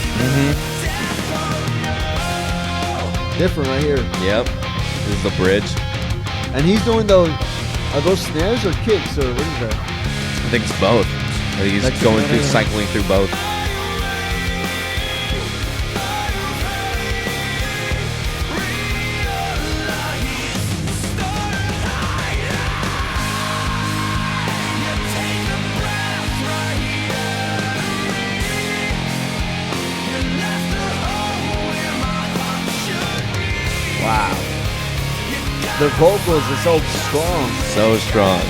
Different right here. Yep. This is the bridge. And he's doing those. Are those snares or kicks or what is that? I think it's both. I think he's Like going the- through, cycling through both. The vocals are so strong. So strong.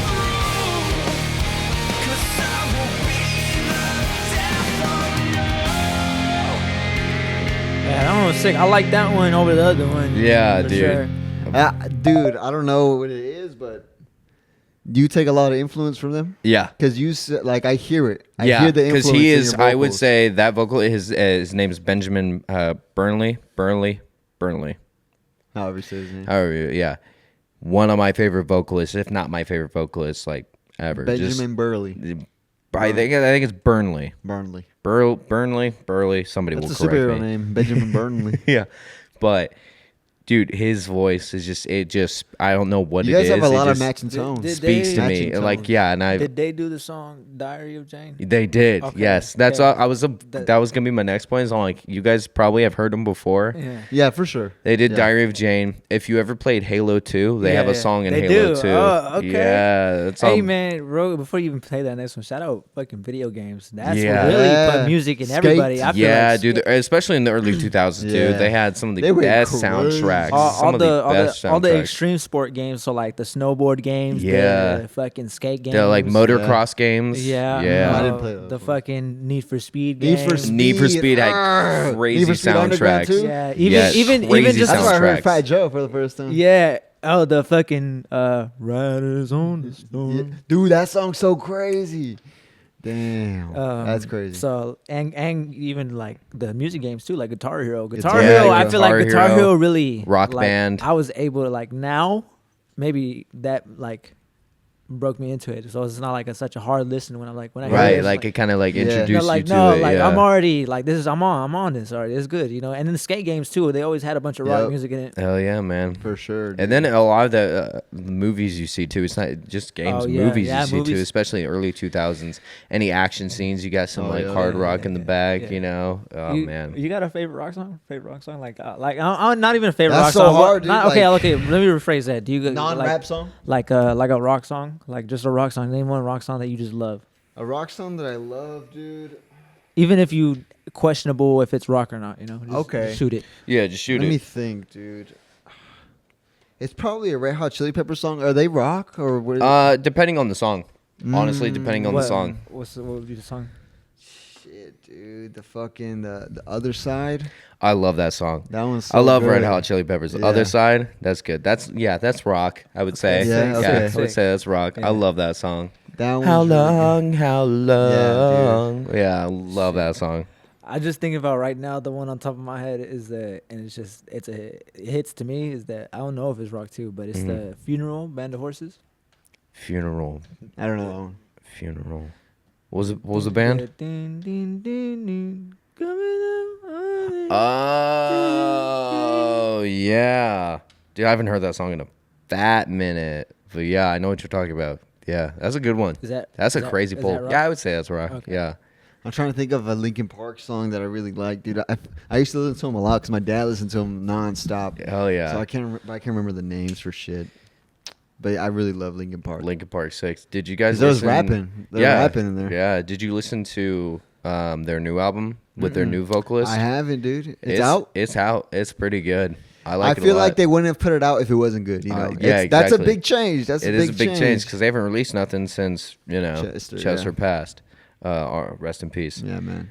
Yeah, that one was sick. I like that one over the other one. Yeah, for dude. sure. Dude, I don't know what it is, but do you take a lot of influence from them? Yeah. Because like I hear it. I Yeah, hear the because influence he in is. your I would vocals. say that vocal. His name is Benjamin Burnley. However you say his name. However, yeah, one of my favorite vocalists, if not my favorite vocalist, like ever. Benjamin Burley. I think it's Burnley. Burnley. Burley. Somebody That's will a correct superhero me. name. Benjamin Burnley. Yeah, but dude, his voice is just. I don't know what You it guys is. have a It lot of just matching tones. did speaks to Matching me. Like tones. yeah, and I. Did they do the song "Diary of Jane"? They did. Okay, Yes, that's yeah. all. That was gonna be my next point. Is I'm like, you guys probably have heard them before. Yeah. Yeah, for sure. They did Yeah. Diary of Jane. If you ever played Halo 2, they Yeah, have a yeah. song in They Halo do. 2. Oh, okay. Yeah, that's Hey all. man, before you even play that next one, shout out fucking video games. That's Yeah. what really Yeah. put music in Skate. everybody. I feel Yeah, like dude, especially in the early 2000s, dude. Yeah. They had some of the They went best crazy. soundtracks. all Some of the best all the soundtracks. extreme sport games, so like the snowboard games, Yeah. the fucking skate games, The like motocross games. yeah, Yeah. I didn't play those the ones. fucking Need for Speed Need games. for Speed. Need for Speed had Arrgh. crazy Need for Speed Underground soundtracks. too? Yeah, Yes, even crazy just That's where I heard soundtracks. Fat Joe for the first time. yeah. Oh, the fucking Riders on the Storm. Yeah. Dude, that song's so crazy. Damn. That's crazy. So and even like the music games too, like Guitar Hero. Guitar Hero. Hero, I feel like Guitar Guitar Hero, Hero really Rock like, Band. I was able to like now, maybe that like broke me into it. So it's not like such a hard listen when I hear Right, it, like it kind of like Yeah. introduced no, like you to no, it. like yeah. I'm already like this is I'm on this already. It's good, you know. And then the skate games too. They always had a bunch of rock Yep. music in it. Hell yeah, man. for sure. And then a lot of the movies you see too. It's not just games, Oh, yeah. movies Yeah, you see too, movies. especially in early 2000s. Any action scenes, you got some Oh, like yeah, hard yeah, rock in the back, yeah. you know. Oh you, man, you got a favorite rock song? Like I'm not even a favorite That's rock so song. hard, dude, Okay, like- okay. Let me rephrase that. Do you non-rap song? like a rock song, like just a rock song? Name one rock song that you just love, A rock song that I love, dude. even if you questionable if it's rock or not. You know, just Okay. shoot it. yeah, just shoot Let me it. think, dude. It's probably a Red Hot Chili Pepper song. Are they rock or what? Is it? Depending on the song. Honestly, depending on the song. What would be the song? Shit, dude. The fucking the other side. I love that song. That one's. So I love Red good. Hot Chili Peppers. The Yeah. Other side, that's good. That's rock. I would say. Yeah, Yeah, okay. I would say that's rock. Yeah. I love that song. That one's How really good. long? How long? dude. Yeah, I love that song. I just think about right now. The one on top of my head is the, and it hits to me is that I don't know if it's rock too, but it's the Funeral Band of Horses. Funeral. I don't know that one. Funeral. What was the band? Ding, ding, ding, ding, coming up on it. Oh yeah, dude, I haven't heard that song in a fat minute, but yeah, I know what you're talking about. Yeah, that's a good one. That's a crazy is pull. that rock? Yeah, I would say that's rock. Okay. Yeah. I'm trying to think of a Linkin Park song that I really like, dude. I used to listen to them a lot because my dad listened to them nonstop. Hell yeah. So I can't remember the names for shit. But I really love Linkin Park. Linkin Park 6. Did you guys 'Cause there was listen? rapping. There was rapping in there. Yeah. Did you listen to their new album with their new vocalist? I haven't, dude. It's out. It's out. It's pretty good. I like it feel a lot. like they wouldn't have put it out if it wasn't good. You know, yeah, That's a exactly. big change. That's It a is big a big change because they haven't released nothing since, Chester, Chester yeah. passed. Rest in peace. Yeah, man.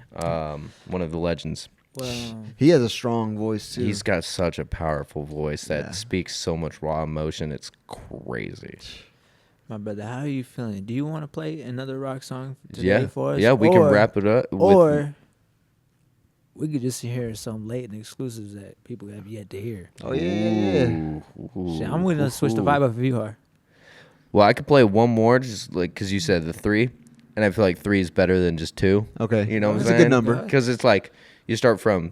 One of the legends. Well, He has a strong voice too. He's got such a powerful voice that Yeah. speaks so much raw emotion. It's crazy. my brother, how are you feeling? Do you want to play another rock song today Yeah. for us? Yeah, we can wrap it up. Or we could just hear some Layton exclusives that people have yet to hear. Oh yeah. Shit, I'm going to switch the vibe up if you are. Well, I could play one more, just like because you said the 3, and I feel like 3 is better than just 2. Okay. You know what I'm That's saying? a good number. Because it's like you start from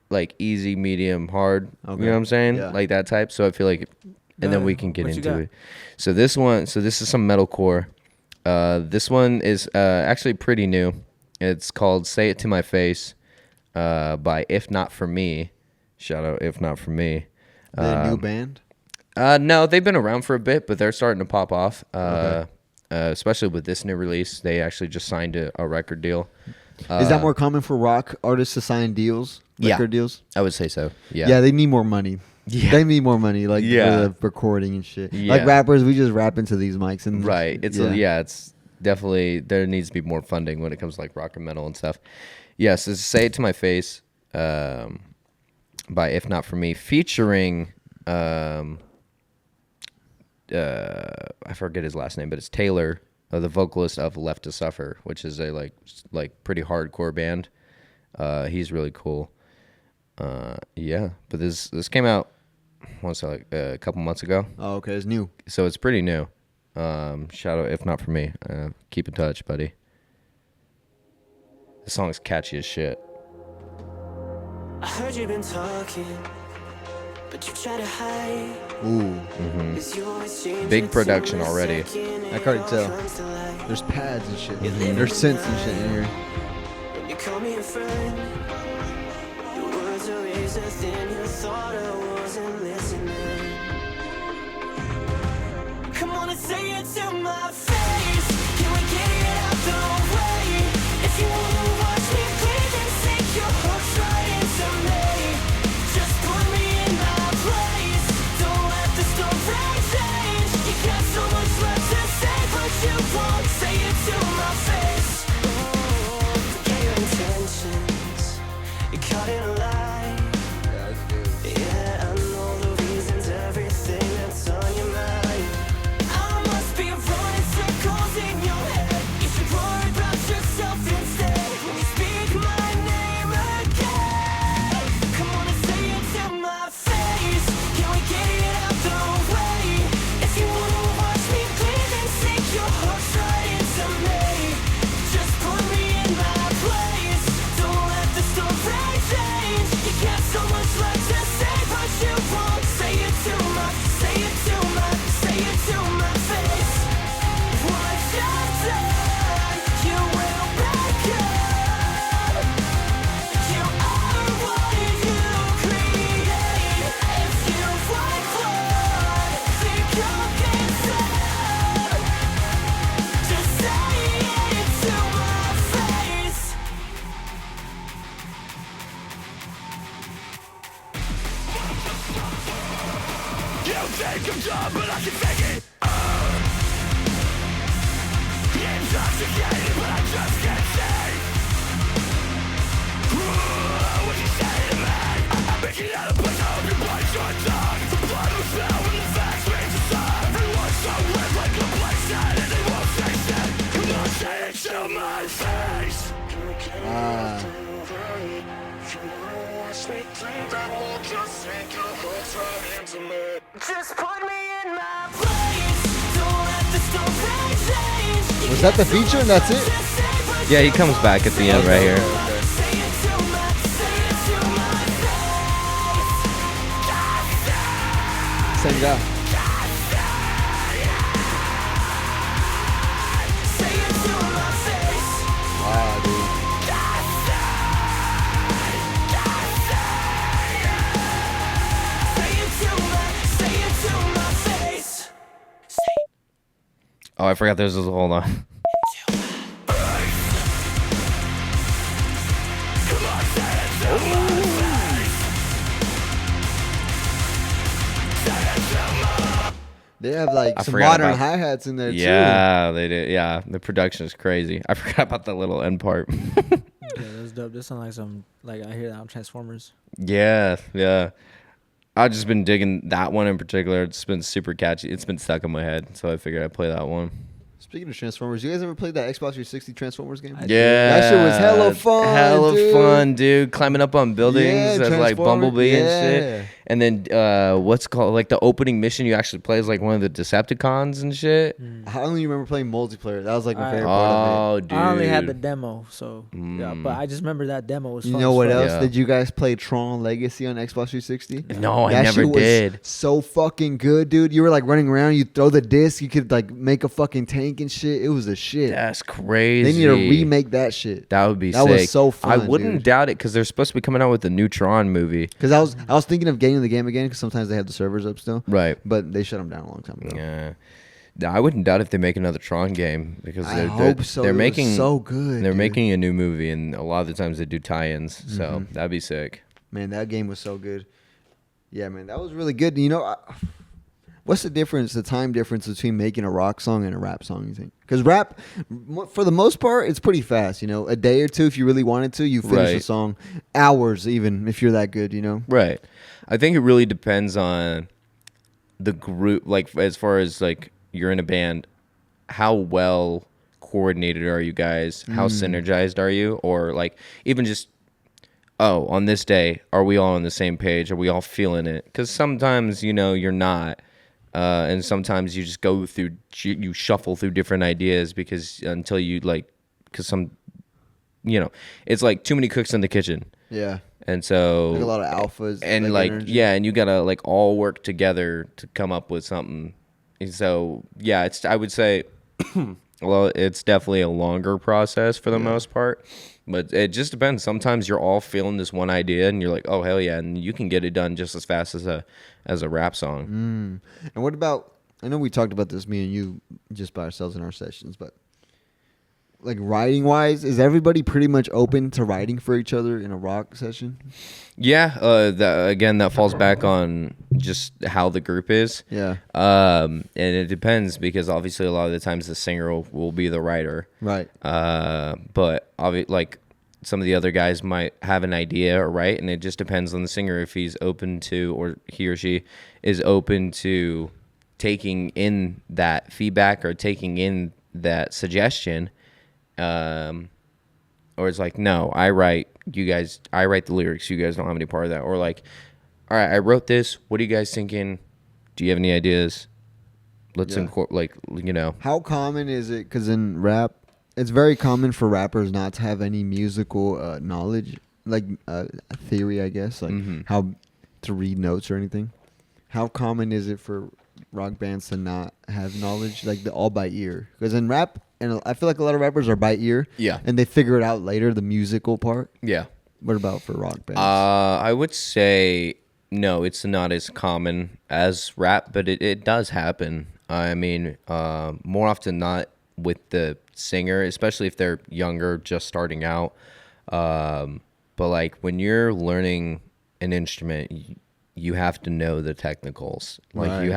like easy, medium, hard. Okay. You know what I'm saying? Yeah. Like that type. So I feel like, and then we can get What you into got? it. So this is some metalcore. This one is actually pretty new. It's called "Say It to My Face" by If Not For Me. Shout out If Not For Me. The new band. No, they've been around for a bit, but they're starting to pop off. Okay. Especially with this new release, they actually just signed a record deal. Is that more common for rock artists to sign deals? Yeah. Record deals? I would say so. Yeah. Yeah, they need more money. Yeah. They need more money, like Yeah. for the recording and shit. Yeah. Like rappers, we just rap into these mics and Right. It's it's definitely there needs to be more funding when it comes to like rock and metal and stuff. Yes, it's Say It to My Face by If Not For Me, featuring I forget his last name, but it's Taylor, the vocalist of Left to Suffer, which is a like pretty hardcore band. He's really cool. Yeah, but this came out once like a couple months ago, Oh, okay, it's new. so it's pretty new. Shout out If Not For Me. Keep in touch, buddy. The song's catchy as shit. I heard you've been talking, but you try to hide. Ooh, Big production already. I can't tell. There's pads and shit. There's synths and shit in here. When you call me a friend, your words are razor thin. You thought I wasn't listening. Come on and say it to my face. Can we get it out the way? If you wanna watch me bleed, then sink your hooks right into me. Just put me in my place. Don't let the story change. You got so much left to say, but you won't say it to my face. Forget your intentions. You caught in a lie. Yeah, I know the reasons, everything that's on your mind. I must be running circles in your head. You should worry about yourself instead. When you speak my name again, come on and say it to my face. Can we get it out the way? If you wanna watch me bleed, then sink your hooks right into me. Just put me in my place. Don't let the story change. You got so much left to say, but you won't say it to my, say it to my, say it to my face. What you've done, you will back up. You are what you create. If you want blood, think you'll get some. Just say it to my face. You think I'm dumb, but I can fake it. Intoxicated, but I just can't say. What you say to me? I'm making out a place, I hope you bite your tongue. The blood will smell when the facts make the sun. Everyone's so red like a complacent, and they won't say shit. Come on, say it to my face. Just put me in my place. Don't let the story change. Was that the feature and that's it? Yeah, he comes back at the end right here. Say it to my, say it to my face. Same guy. Say it to my face. Wow, dude. Say it to my face. Oh, I forgot there's this. Hold on. They have like I some forgot modern about- hi-hats in there too. Yeah, they did. Yeah, the production is crazy. I forgot about the little end part. Yeah, that's dope. This sounds like some like I hear that on Transformers. Yeah. I've just been digging that one in particular. It's been super catchy. It's been stuck in my head, so I figured I'd play that one. Speaking of Transformers, you guys ever played that Xbox 360 Transformers game? Yeah, That shit was hella fun, Hella dude. fun, dude. Climbing up on buildings Yeah, as like Transformer- Bumblebee yeah. and shit. And then what's called like the opening mission? You actually play as like one of the Decepticons and shit. I only remember playing multiplayer. That was like my I- favorite part of Oh, dude. I only had the demo, so yeah. But I just remember that demo was it. fun. You know as what fuck. else? Yeah. Did you guys play Tron Legacy on Xbox 360? No, I That never shit was did. so fucking good, dude. You were like running around. You throw the disc. You could like make a fucking tank and shit. It was a shit. That's crazy. They need to remake that shit. That would be That sick. was so fun, I wouldn't dude. doubt it because they're supposed to be coming out with a new Tron movie. Because I was thinking of getting the game again because sometimes they have the servers up still. Right. But they shut them down a long time ago. Yeah. No, I wouldn't doubt if they make another Tron game because I they're, hope so. they're It was making so good. They're dude. making a new movie, and a lot of the times they do tie-ins, so that'd be sick. Man, that game was so good. Yeah, man, that was really good. You know, what's the time difference between making a rock song and a rap song, you think? Because rap, for the most part, it's pretty fast, you know. A day or two, if you really wanted to, you finish a Right. song. Hours, even, if you're that good, you know? Right. I think it really depends on the group, like as far as like you're in a band, how well coordinated are you guys? How synergized are you? Or like even just, oh, on this day, are we all on the same page? Are we all feeling it? Because sometimes, you know, you're not. And sometimes you just go through, you shuffle through different ideas because until you like, because some, you know, it's like too many cooks in the kitchen. Yeah. And so Like a lot of alphas. and like energy. yeah, and you gotta like all work together to come up with something. And so yeah, it's I would say, well, it's definitely a longer process for the most part, but it just depends. Sometimes you're all feeling this one idea, and you're like, oh hell yeah, and you can get it done just as fast as a rap song. And what about, I know we talked about this, me and you, just by ourselves in our sessions, but like writing wise, is everybody pretty much open to writing for each other in a rock session? Yeah, that falls back on just how the group is. Yeah. And it depends because obviously a lot of the times the singer will be the writer. Right. But like some of the other guys might have an idea or write, and it just depends on the singer if he's open to, or he or she is open to taking in that feedback or taking in that suggestion. Or it's like, no, I write the lyrics. You guys don't have any part of that. Or like, all right, I wrote this. What are you guys thinking? Do you have any ideas? Let's like, you know. How common is it? Because in rap, it's very common for rappers not to have any musical knowledge, like theory, I guess, like how to read notes or anything. How common is it for rock bands to not have knowledge, like all by ear? Because in rap, and I feel like a lot of rappers are by ear. Yeah. And they figure it out later, the musical part. Yeah. What about for rock bands? I would say no, it's not as common as rap, but it does happen. I mean, more often than not with the singer, especially if they're younger, just starting out. But like when you're learning an instrument, you have to know the technicals. Like Right. you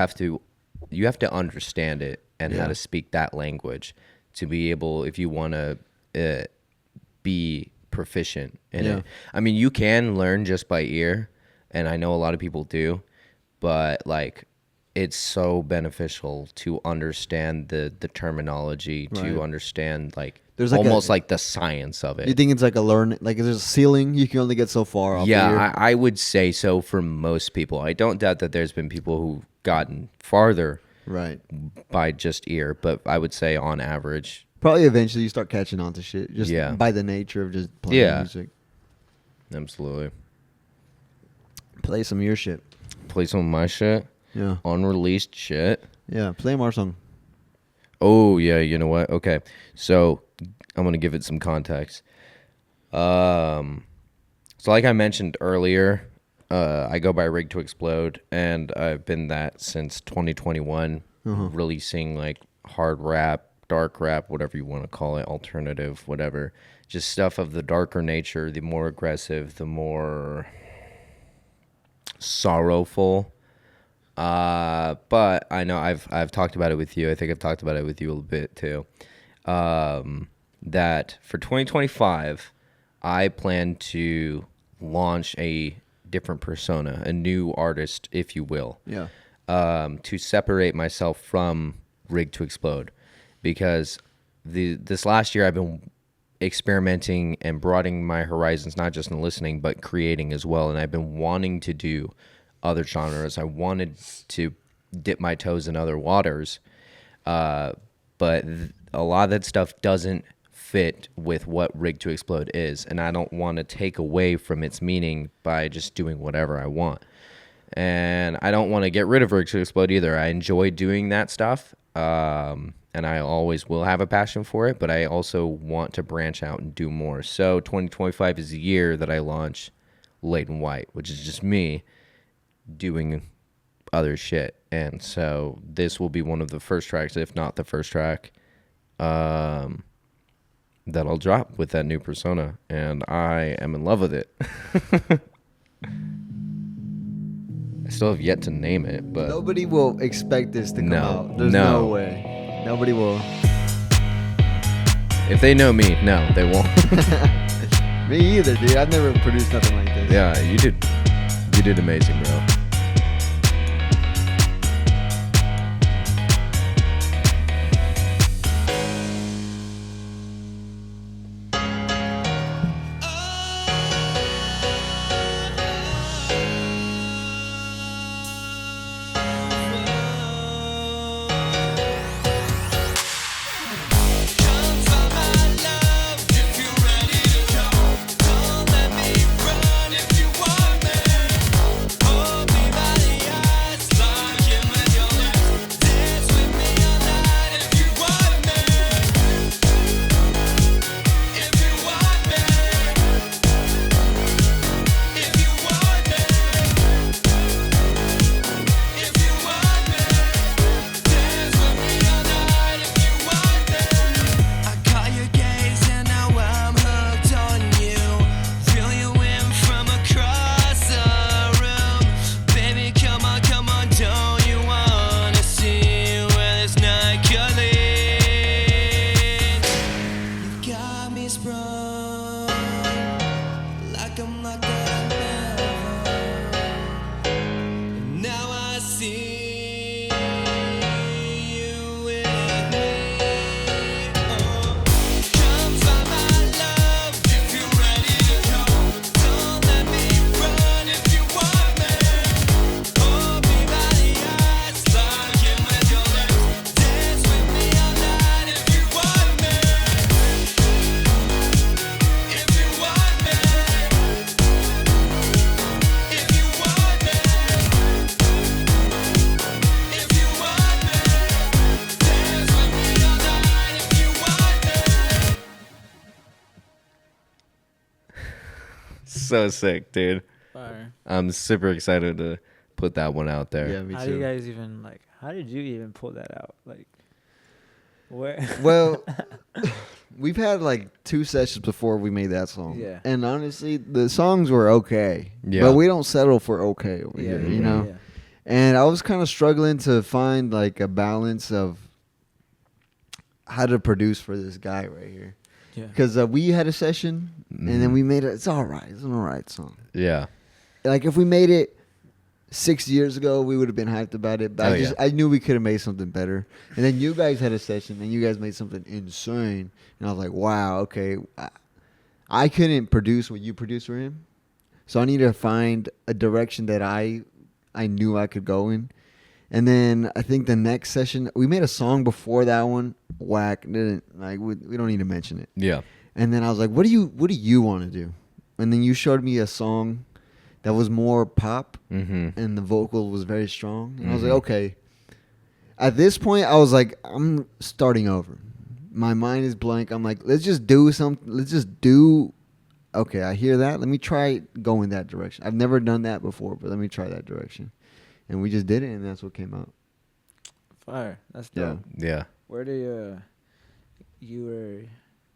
have to understand it and how Yeah. to speak that language to be able, if you want to be proficient in Yeah. it. I mean, you can learn just by ear, and I know a lot of people do, but like it's so beneficial to understand the terminology, Right. to understand like There's like almost a- like the science of it. You think it's like a learn, like there's a ceiling you can only get so far off Yeah, the ear? I would say so for most people. I don't doubt that there's been people who've gotten farther Right. by just ear, but I would say on average, Probably eventually you start catching on to shit just Yeah. by the nature of just playing Yeah. music. absolutely. Play some of your shit. Play some of my shit, Yeah. unreleased shit. Yeah. Play our song. Oh, yeah, you know what? Okay, so I'm going to give it some context. So like I mentioned earlier, I go by Rig to Explode, and I've been that since 2021, releasing like hard rap, dark rap, whatever you want to call it, alternative, whatever. Just stuff of the darker nature, the more aggressive, the more sorrowful. But I know I've talked about it with you. I think I've talked about it with you a little bit too. That for 2025, I plan to launch a different persona, a new artist, if you will. Yeah. To separate myself from Rig to Explode, because this last year I've been experimenting and broadening my horizons, not just in listening but creating as well, and I've been wanting to do other genres. I wanted to dip my toes in other waters, but a lot of that stuff doesn't fit with what Rig to Explode is, and I don't want to take away from its meaning by just doing whatever I want. And I don't want to get rid of Rig to Explode either. I enjoy doing that stuff, and I always will have a passion for it, but I also want to branch out and do more. So 2025 is the year that I launch Layton White, which is just me doing other shit. And so this will be one of the first tracks, if not the first track, that I'll drop with that new persona, and I am in love with it. I still have yet to name it, but Nobody will expect this to come No, out. There's no. no way. Nobody will. if they know me, no, they won't. Me either, dude. I've never produced nothing like this. Yeah, you did amazing, bro. Come find my love if you're ready to go. Don't let me run if you want me. Hold me by the eyes, lock in with your lips. Dance with me all night if you want me. If you want me. If you want me. If you want me. Dance with me all night if you want me. I caught your gaze and now I'm hooked on you. Feel you in from across the room. Baby, come on, don't you wanna see where this night could lead? You got me sprung like I'm locked out of heaven. And now I see you with me. Come find my love if you're ready to go. Don't let me run if you want me. Hold me by the eyes, lock in with your lips. Dance with me all night if you want me. If you want me. If you want me. If you want me. Dance with me all night if you want me. So sick, dude. Fire. I'm super excited to put that one out there. Yeah, me How do you too. guys even like? How did you even pull that out? Like, where? Well, we've had like 2 sessions before we made that song. Yeah. And honestly, the songs were okay. Yeah. But we don't settle for okay over Yeah, here, yeah, you know? yeah. And I was kind of struggling to find like a balance of how to produce for this guy right here. Yeah. Because we had a session and then we made it. It's all right. It's an all right song. Yeah. Like if we made it 6 years ago, we would have been hyped about it. But Oh, yeah. I knew we could have made something better. And then you guys had a session and you guys made something insane. And I was like, wow, okay. I couldn't produce what you produced for him. So I needed to find a direction that I knew I could go in. And then I think the next session, we made a song before that one. Whack. Didn't like we don't need to mention it. Yeah. And then I was like, what do you want to do? And then you showed me a song that was more pop Mm-hmm. and the vocal was very strong. And I was like, okay. At this point, I was like, I'm starting over. My mind is blank. I'm like, let's just do something. Let's just do. Okay, I hear that. Let me try going that direction. I've never done that before, but let me try that direction. And we just did it, and that's what came out. Fire. That's Yeah. dope. Yeah. Where do you were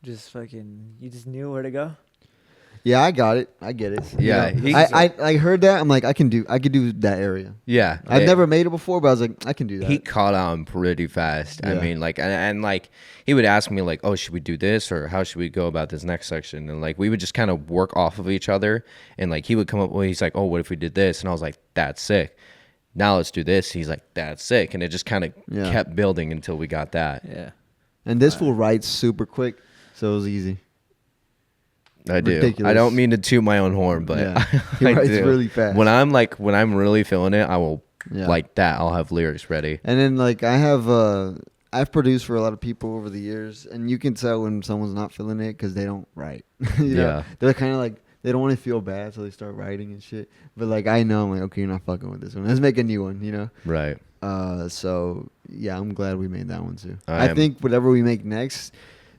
just fucking, you just knew where to go? Yeah, I got it. I get it. Yeah, You know, I heard that. I'm like, I could do that area. Yeah. I've It- never made it before, but I was like, I can do that. He caught on pretty fast. I Yeah. mean, like, and like, he would ask me, like, oh, should we do this or how should we go about this next section? And like, we would just kind of work off of each other. And like, he would come up with, he's like, oh, what if we did this? And I was like, that's sick. Now let's do this. He's like, that's sick. And it just kind of Yeah. kept building until we got that. Yeah. And this fool writes super quick, so it was easy. I do. Ridiculous. I don't mean to toot my own horn, but Yeah. He I writes do. really fast. When I'm really feeling it, I will Yeah. like that. I'll have lyrics ready. And then like I've produced for a lot of people over the years, and you can tell when someone's not feeling it because they don't write. You know? Yeah. They're kind of like they don't want to feel bad, so they start writing and shit. But like I know, I'm like, okay, you're not fucking with this one. Let's make a new one, you know. Right. So yeah, I'm glad we made that one too. I I am. think whatever we make next,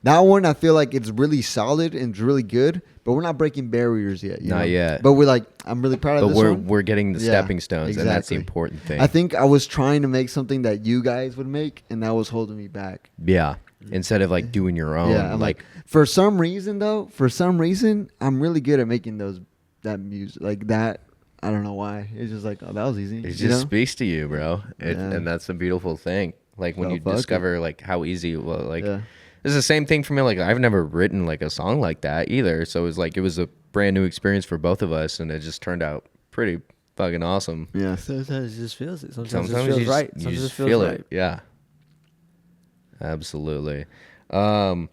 that one I feel like it's really solid and it's really good, but we're not breaking barriers yet. You Not know? yet. But we're like, I'm really proud of But this we're one. we're getting the Yeah, stepping stones, and that's the exactly. important thing. I think I was trying to make something that you guys would make, and that was holding me back. Yeah. Instead of like doing your own. Yeah, I'm like, for some reason, I'm really good at making that music like that. I don't know why. It's just like, oh, that was easy. It just you know? speaks to you, bro. Yeah. And that's a beautiful thing. Like when So you fuck it. discover like how easy it was. Like Yeah. it's the same thing for me. Like I've never written like a song like that either. So it was a brand new experience for both of us, and it just turned out pretty fucking awesome. Yeah. Sometimes it just feels it. Sometimes it feels you just, right. you Sometimes just it feels feel right. it. Yeah. Absolutely. I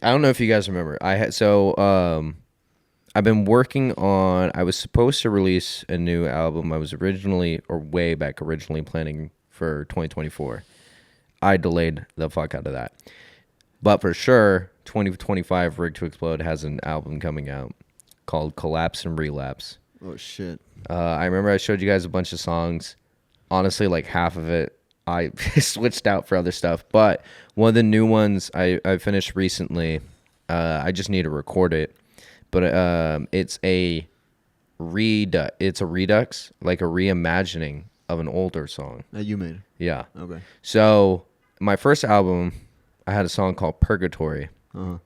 don't know if you guys remember. I've been working on. I was supposed to release a new album. I was originally planning for 2024. I delayed the fuck out of that. But for sure, 2025 Rig to Explode has an album coming out called Collapse and Relapse. Oh shit. I remember I showed you guys a bunch of songs. Honestly, like half of it I switched out for other stuff. But one of the new ones I finished recently, I just need to record it. But it's a redux, like a reimagining of an older song. That you made. Yeah. Okay. So my first album, I had a song called Purgatory. Uh-huh.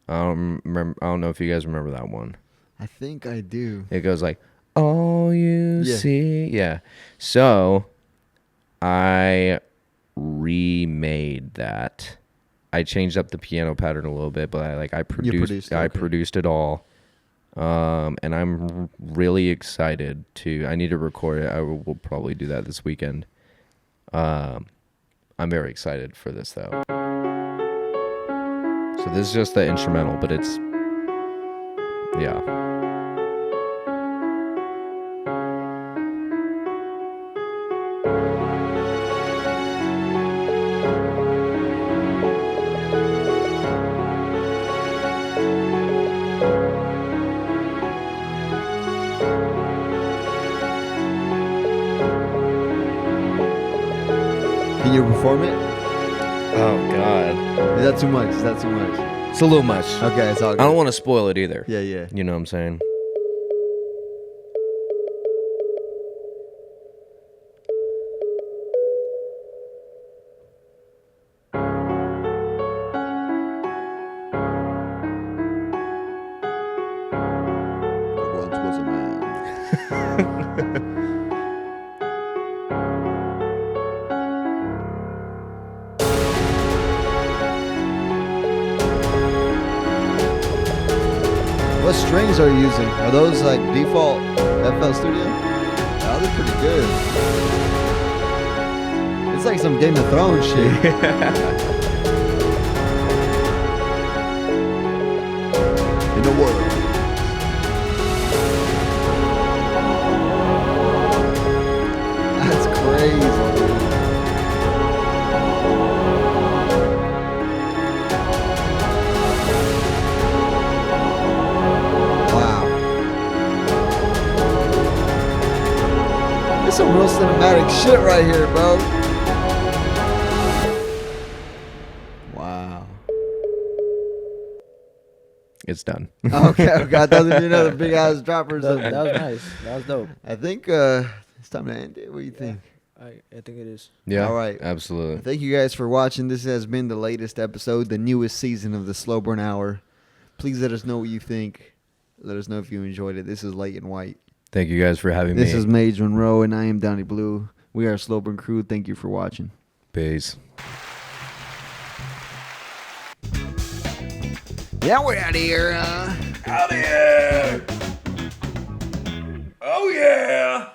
I don't know if you guys remember that one. I think I do. It goes like, "All you Yeah. see," yeah. So I remade that. I changed up the piano pattern a little bit, but I produced it, okay. produced it all. And I'm really excited to. I need to record it. I will probably do that this weekend. I'm very excited for this though. So this is just the instrumental, but it's yeah. Can you perform it? Oh God, Is that too much? Is that too much? it's a little much. Okay, it's all good. I don't want to spoil it either. Yeah, yeah. You know what I'm saying? There once was a man. What strings are you using? Are those like default FL Studio? Oh, they're pretty good. It's like some Game of Thrones shit. In the world. That's crazy, dude. Wow. It's some real cinematic shit right here, bro. Wow. It's done. Okay, I thought there'd be another big ass dropper or That something. was nice. That was dope. I think it's time to end it. What do you think? I think it is. Yeah. All right. Absolutely. Thank you guys for watching. This has been the latest episode, the newest season of the Slow Burn Hour. Please let us know what you think. Let us know if you enjoyed it. This is Layton White. Thank you guys for having me. This is Maije Monroe, and I am Doni Blue. We are Slowburncrew. Thank you for watching. Peace. Yeah, we're out of here. Out of here! Oh yeah!